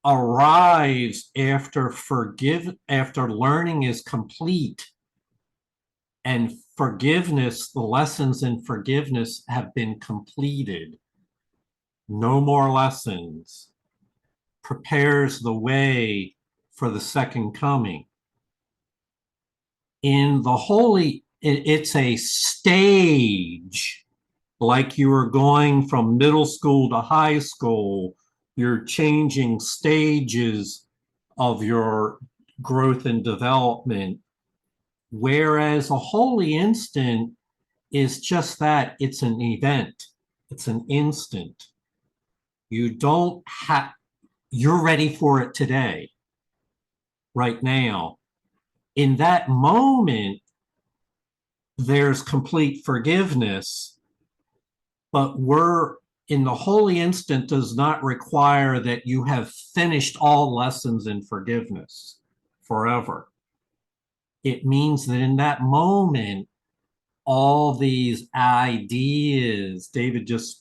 arrives after learning is complete and forgiveness, the lessons in forgiveness have been completed. No more lessons. Prepares the way for the second coming. In the holy, it's a stage, like you are going from middle school to high school. You're changing stages of your growth and development. Whereas a holy instant is just that, it's an event, it's an instant. You don't have, you're ready for it today, right now. In that moment, there's complete forgiveness, but we're in the holy instant does not require that you have finished all lessons in forgiveness forever. It means that in that moment, all these ideas, David just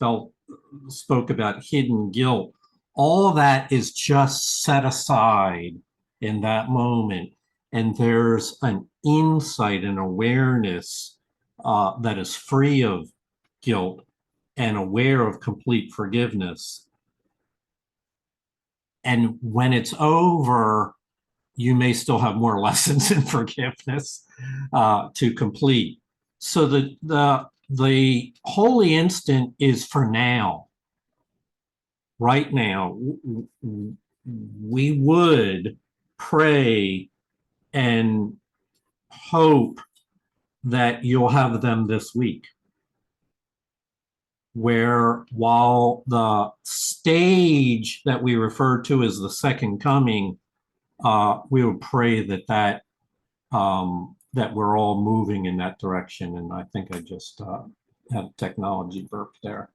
spoke about hidden guilt, all that is just set aside in that moment. And there's an insight and awareness that is free of guilt and aware of complete forgiveness. And when it's over, you may still have more lessons in forgiveness to complete. So the holy instant is for now. Right now, we would pray and hope that you'll have them this week. Where while the stage that we refer to as the second coming, we would pray that we're all moving in that direction. And I think I just had a technology burp there.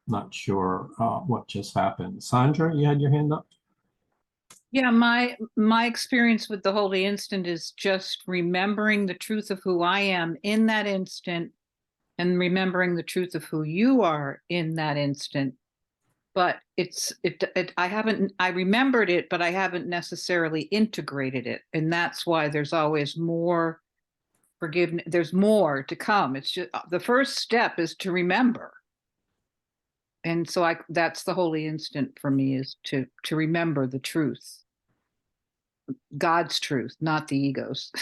Not sure what just happened. Sandra, you had your hand up? Yeah, my experience with the holy instant is just remembering the truth of who I am in that instant and remembering the truth of who you are in that instant. But I remembered it, but I haven't necessarily integrated it. And that's why there's always more forgiveness. There's more to come. It's just the first step is to remember. And so that's the holy instant for me, is to remember the truth. God's truth, not the ego's.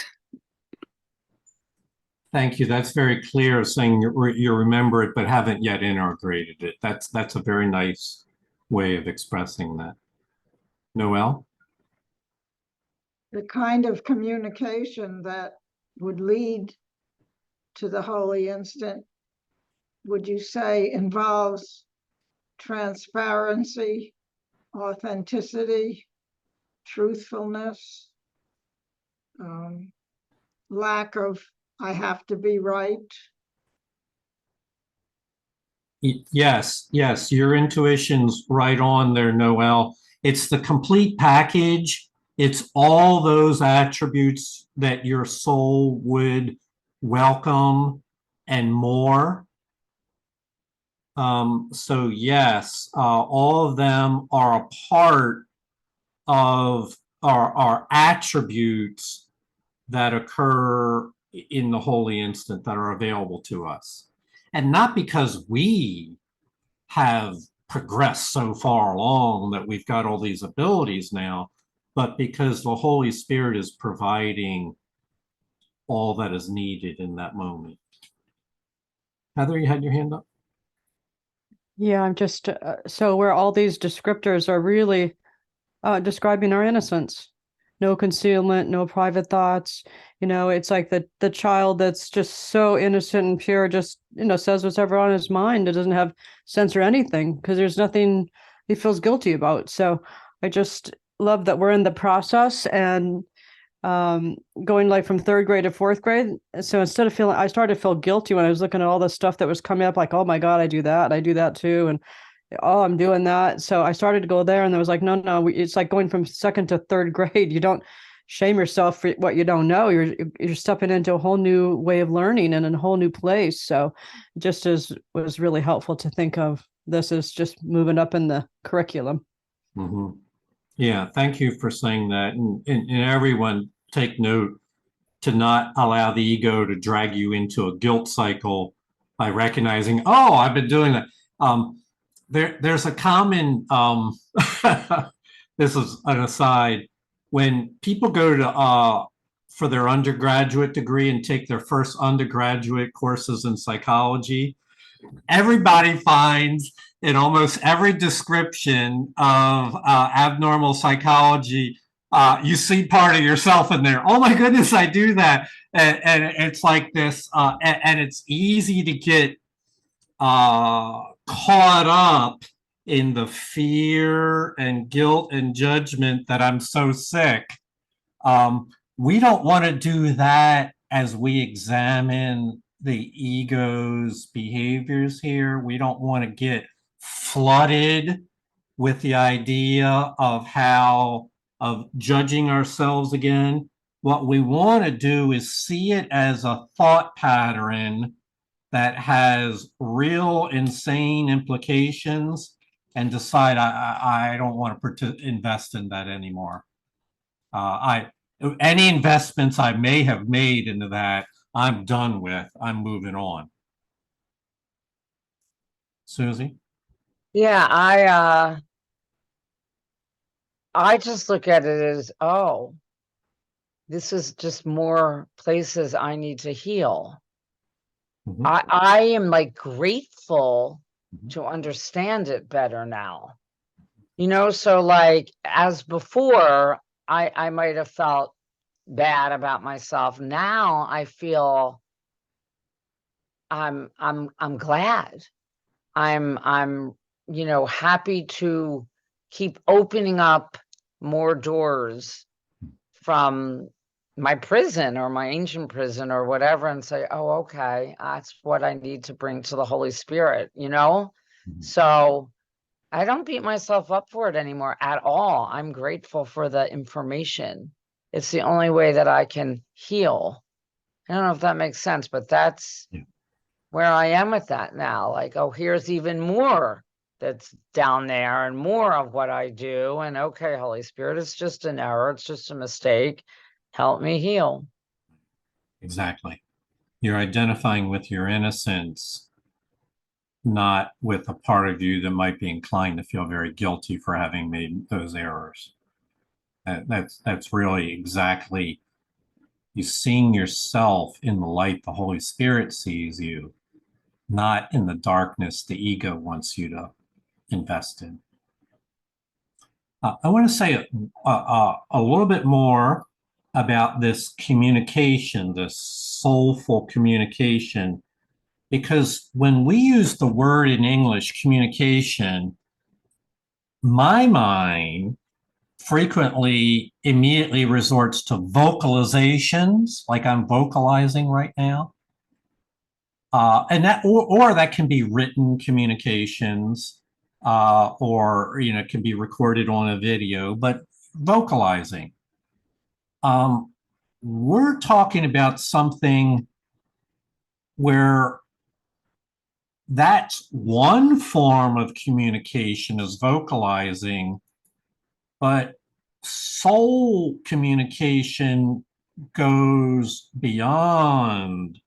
Thank you. That's very clear, saying you remember it but haven't yet integrated it. That's a very nice way of expressing that. Noel? The kind of communication that would lead to the holy instant, would you say, involves transparency, authenticity, truthfulness, lack of I have to be right? Yes, your intuition's right on there, Noel. It's the complete package. It's all those attributes that your soul would welcome and more. So yes, all of them are a part of our attributes that occur in the holy instant that are available to us. And not because we have progressed so far along that we've got all these abilities now, but because the Holy Spirit is providing all that is needed in that moment. Heather, you had your hand up? Yeah, I'm just so where all these descriptors are really describing our innocence. No concealment, no private thoughts. It's like the child that's just so innocent and pure, just, says whatever on his mind. It doesn't have censor anything because there's nothing he feels guilty about. So I just love that we're in the process and going like from third grade to fourth grade. So instead of feeling, I started to feel guilty when I was looking at all the stuff that was coming up, like, oh my God, I do that too. And oh, I'm doing that. So I started to go there and there was like, no, it's like going from second to third grade. You don't shame yourself for what you don't know. You're stepping into a whole new way of learning and in a whole new place. So just as was really helpful to think of this as just moving up in the curriculum. Mhm. Yeah, thank you for saying that. And everyone take note to not allow the ego to drag you into a guilt cycle by recognizing, oh, I've been doing that. There's a common, this is an aside, when people go to for their undergraduate degree and take their first undergraduate courses in psychology, everybody finds in almost every description of abnormal psychology, you see part of yourself in there. Oh my goodness, I do that. And it's like this, and it's easy to get caught up in the fear and guilt and judgment that I'm so sick. We don't want to do that as we examine the ego's behaviors here. We don't want to get flooded with the idea of judging ourselves again. What we want to do is see it as a thought pattern that has real insane implications and decide I don't want to invest in that anymore. I any investments I may have made into that, I'm done with. I'm moving on. Susie? Yeah, I just look at it as, oh, this is just more places I need to heal. Mhm. I am like grateful to understand it better now. So like as before, I might have felt bad about myself. Now I feel I'm glad. I'm happy to keep opening up more doors from my prison or my ancient prison or whatever and say, oh, okay, that's what I need to bring to the Holy Spirit, So I don't beat myself up for it anymore at all. I'm grateful for the information. It's the only way that I can heal. I don't know if that makes sense, but that's where I am with that now. Like, oh, here's even more that's down there and more of what I do. And okay, Holy Spirit, it's just an error. It's just a mistake. Help me heal. Exactly. You're identifying with your innocence, not with a part of you that might be inclined to feel very guilty for having made those errors. That's really exactly you seeing yourself in the light the Holy Spirit sees you, not in the darkness the ego wants you to invest in. I want to say a little bit more about this communication, this soulful communication, because when we use the word in English, communication, my mind frequently immediately resorts to vocalizations, like I'm vocalizing right now. And that, or that can be written communications, or it can be recorded on a video, but vocalizing. We're talking about something where that's one form of communication is vocalizing, but soul communication goes beyond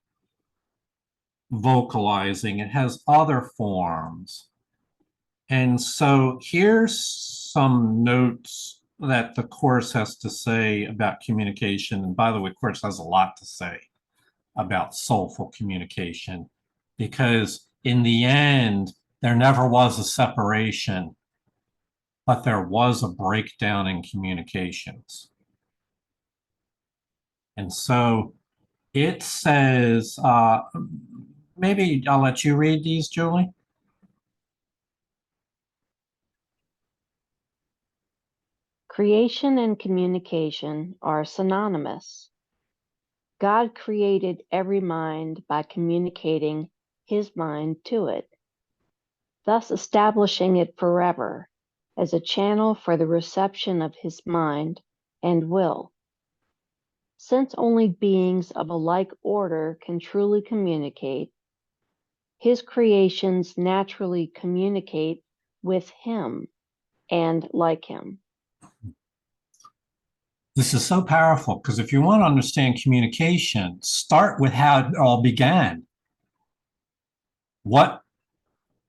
vocalizing. It has other forms. And so here's some notes that the Course has to say about communication. And by the way, Course has a lot to say about soulful communication, because in the end, there never was a separation, but there was a breakdown in communications. And so it says, maybe I'll let you read these, Julie. Creation and communication are synonymous. God created every mind by communicating his mind to it, thus establishing it forever as a channel for the reception of his mind and will. Since only beings of a like order can truly communicate, his creations naturally communicate with him and like him. This is so powerful because if you want to understand communication, start with how it all began. What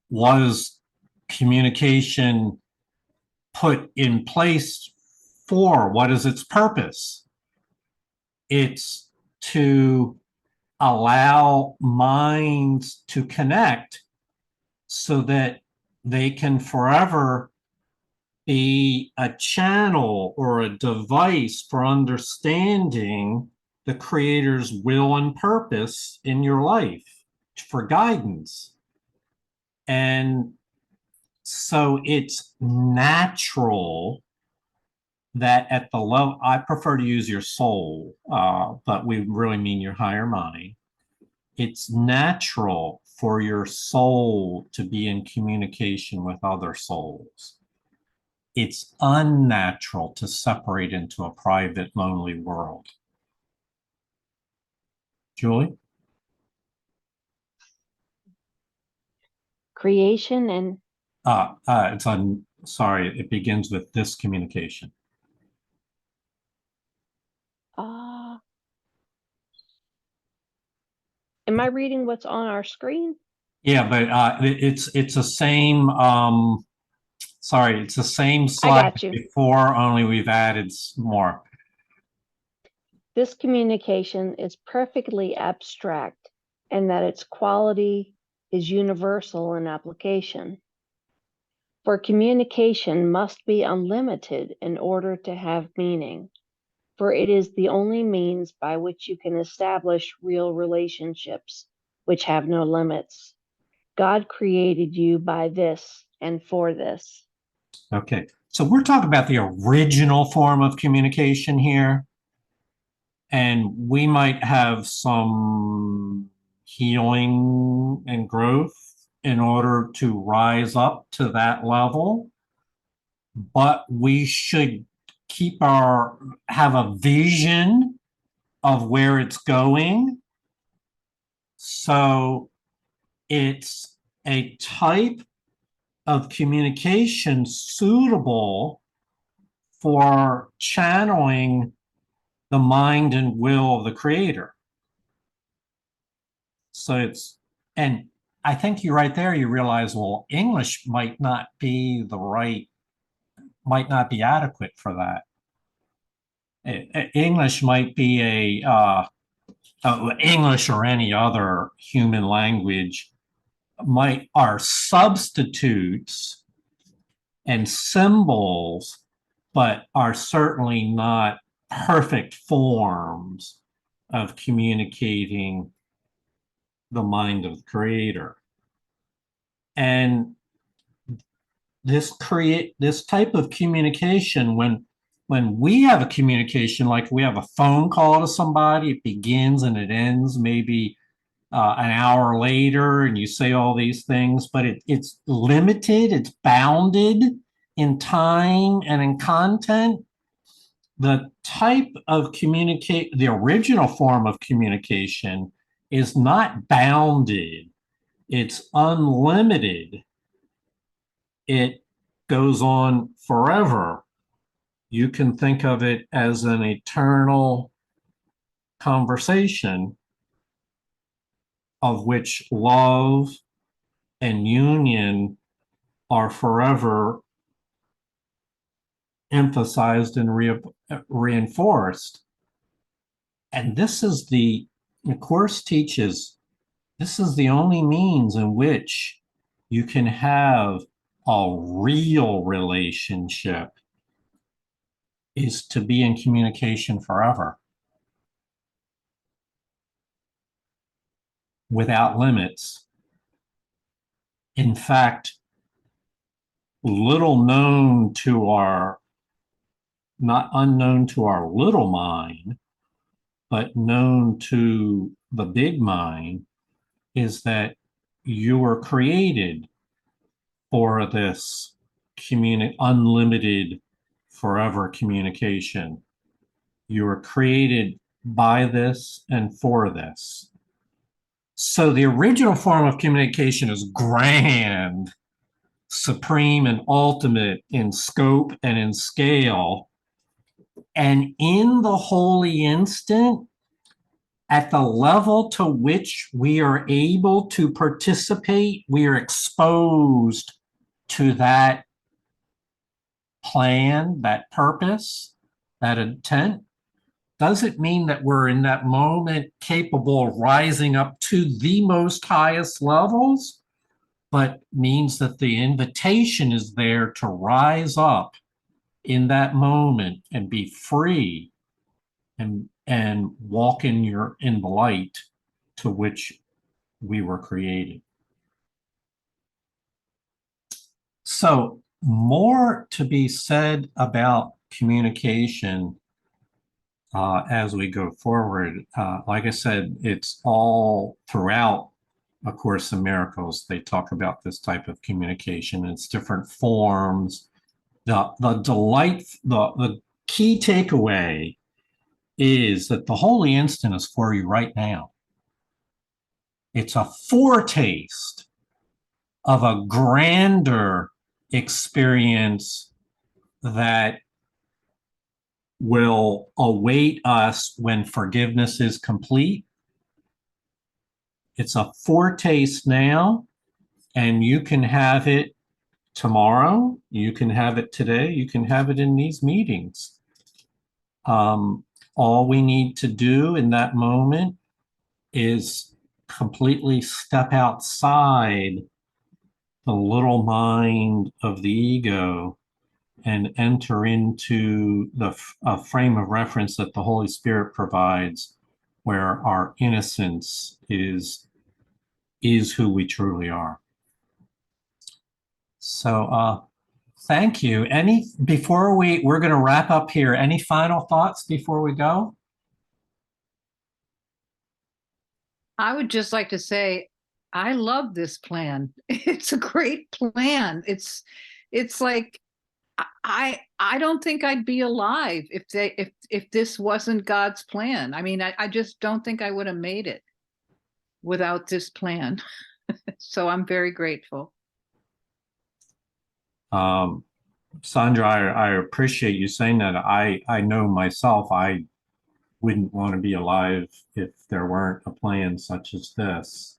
was communication put in place for? What is its purpose? It's to allow minds to connect so that they can forever be a channel or a device for understanding the Creator's will and purpose in your life, for guidance. And so it's natural that at the low, I prefer to use your soul, but we really mean your higher mind. It's natural for your soul to be in communication with other souls. It's unnatural to separate into a private, lonely world. Julie? Creation and It's on, sorry, it begins with this communication. am I reading what's on our screen? Yeah, but it's the same, sorry, it's the same slide got you. before, only we've added more. This communication is perfectly abstract and that its quality is universal in application. For communication must be unlimited in order to have meaning, for it is the only means by which you can establish real relationships, which have no limits. God created you by this and for this. Okay, so we're talking about the original form of communication here. And we might have some healing and growth in order to rise up to that level. But we should have a vision of where it's going. So it's a type of communication suitable for channeling the mind and will of the Creator. So and I think you right there, you realize, well, English might not be adequate for that. English might be English or any other human language are substitutes and symbols, but are certainly not perfect forms of communicating the mind of the Creator. And this type of communication, when we have a communication, like we have a phone call to somebody, it begins and it ends maybe an hour later, and you say all these things, but it's limited, it's bounded in time and in content. The type of the original form of communication is not bounded, it's unlimited. It goes on forever. You can think of it as an eternal conversation of which love and union are forever emphasized and reinforced. And the course teaches, this is the only means in which you can have a real relationship is to be in communication forever without limits. In fact, little known to our, not unknown to our little mind, but known to the big mind, is that you were created for this unlimited forever communication. You were created by this and for this. So the original form of communication is grand, supreme, and ultimate in scope and in scale. And in the holy instant, at the level to which we are able to participate, we are exposed to that plan, that purpose, that intent. Doesn't mean that we're in that moment capable of rising up to the most highest levels, but means that the invitation is there to rise up in that moment and be free and walk in the light to which we were created. So more to be said about communication as we go forward. Like I said, it's all throughout A Course in Miracles. They talk about this type of communication in its different forms. The key takeaway is that the holy instant is for you right now. It's a foretaste of a grander experience that will await us when forgiveness is complete. It's a foretaste now, and you can have it tomorrow, you can have it today, you can have it in these meetings. All we need to do in that moment is completely step outside the little mind of the ego and enter into the frame of reference that the Holy Spirit provides, where our innocence is who we truly are. So thank you. We're going to wrap up here. Any final thoughts before we go? I would just like to say, I love this plan. It's a great plan. It's like, I don't think I'd be alive if this wasn't God's plan. I mean, I just don't think I would have made it without this plan. So I'm very grateful. Sandra, I appreciate you saying that. I know myself, I wouldn't want to be alive if there weren't a plan such as this.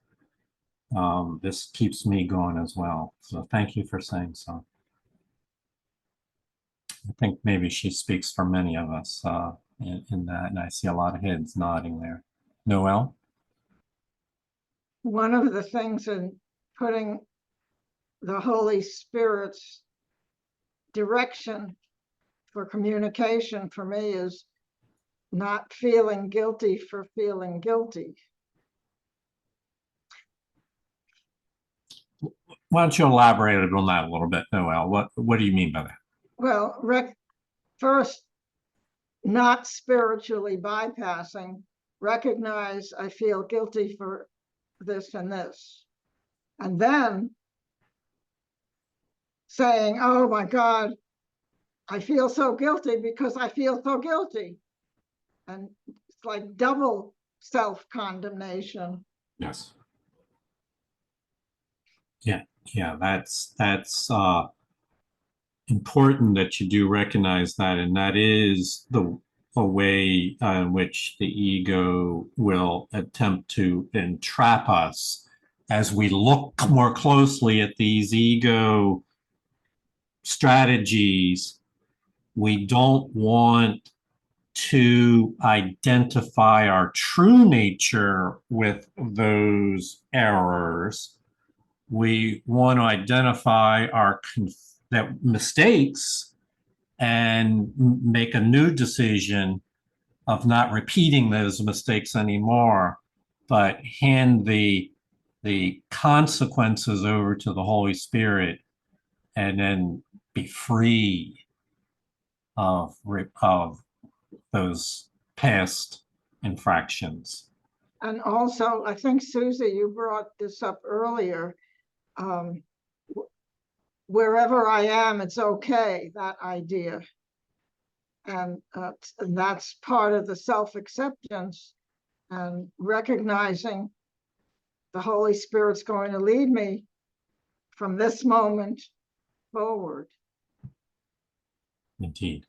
This keeps me going as well. So thank you for saying so. I think maybe she speaks for many of us in that, and I see a lot of heads nodding there. Noel? One of the things in putting the Holy Spirit's direction for communication for me is not feeling guilty for feeling guilty. Why don't you elaborate on that a little bit, Noel? What do you mean by that? Well, first, not spiritually bypassing, recognize I feel guilty for this and this. And then saying, oh my God, I feel so guilty because I feel so guilty. And it's like double self-condemnation. Yes. Yeah, that's important that you do recognize that, and that is a way in which the ego will attempt to entrap us as we look more closely at these ego strategies. We don't want to identify our true nature with those errors. we want to identify our that mistakes and make a new decision of not repeating those mistakes anymore, but hand the consequences over to the Holy Spirit, and then be free of those past infractions. And also, I think, Susie, you brought this up earlier. Wherever I am, it's okay, that idea. And that's part of the self-acceptance and recognizing the Holy Spirit's going to lead me from this moment forward. Indeed.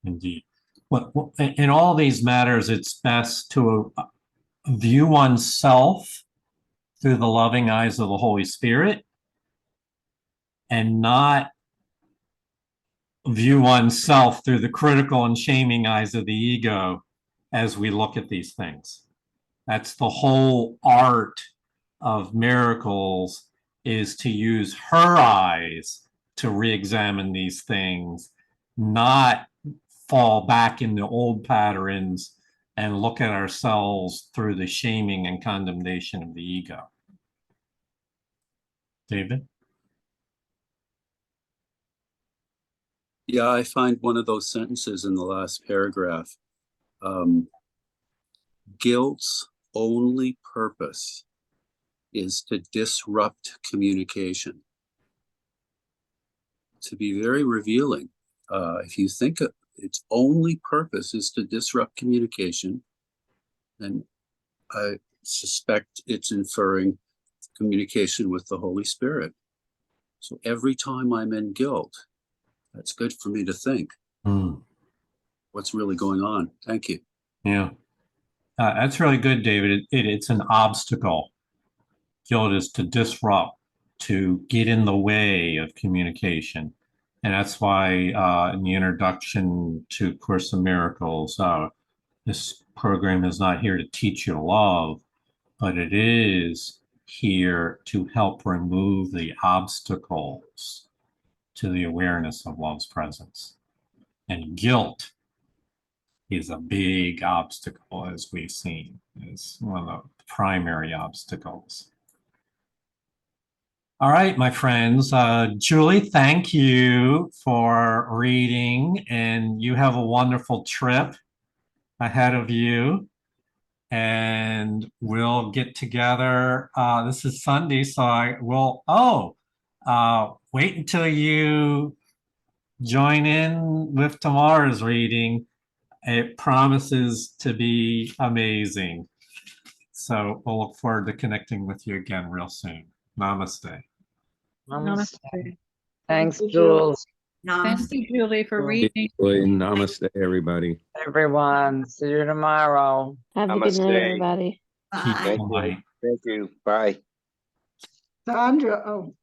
Indeed. Well, in all these matters, it's best to view oneself through the loving eyes of the Holy Spirit and not view oneself through the critical and shaming eyes of the ego as we look at these things. That's the whole art of miracles, is to use her eyes to re-examine these things, not fall back into old patterns and look at ourselves through the shaming and condemnation of the ego. David? Yeah, I find one of those sentences in the last paragraph. Guilt's only purpose is to disrupt communication. To be very revealing. If you think its only purpose is to disrupt communication, then I suspect it's inferring communication with the Holy Spirit. So every time I'm in guilt, that's good for me to think. What's really going on? Thank you. Yeah. That's really good, David. It's an obstacle. Guilt is to disrupt, to get in the way of communication. And that's why in the introduction to Course in Miracles, this program is not here to teach you to love, but it is here to help remove the obstacles to the awareness of love's presence. And guilt is a big obstacle, as we've seen. It's one of the primary obstacles. All right, my friends. Julie, thank you for reading, and you have a wonderful trip ahead of you. And we'll get together. This is Sunday, so I will, wait until you join in with tomorrow's reading. It promises to be amazing. So we'll look forward to connecting with you again real soon. Namaste. Namaste. Namaste. Thanks, you, Jules. Thank you, Julie, for reading. Namaste, everybody. Everyone. See you tomorrow. Have a good night, Namaste. everybody. Keep Thank you. polite. Thank you. Bye. Sandra, oh.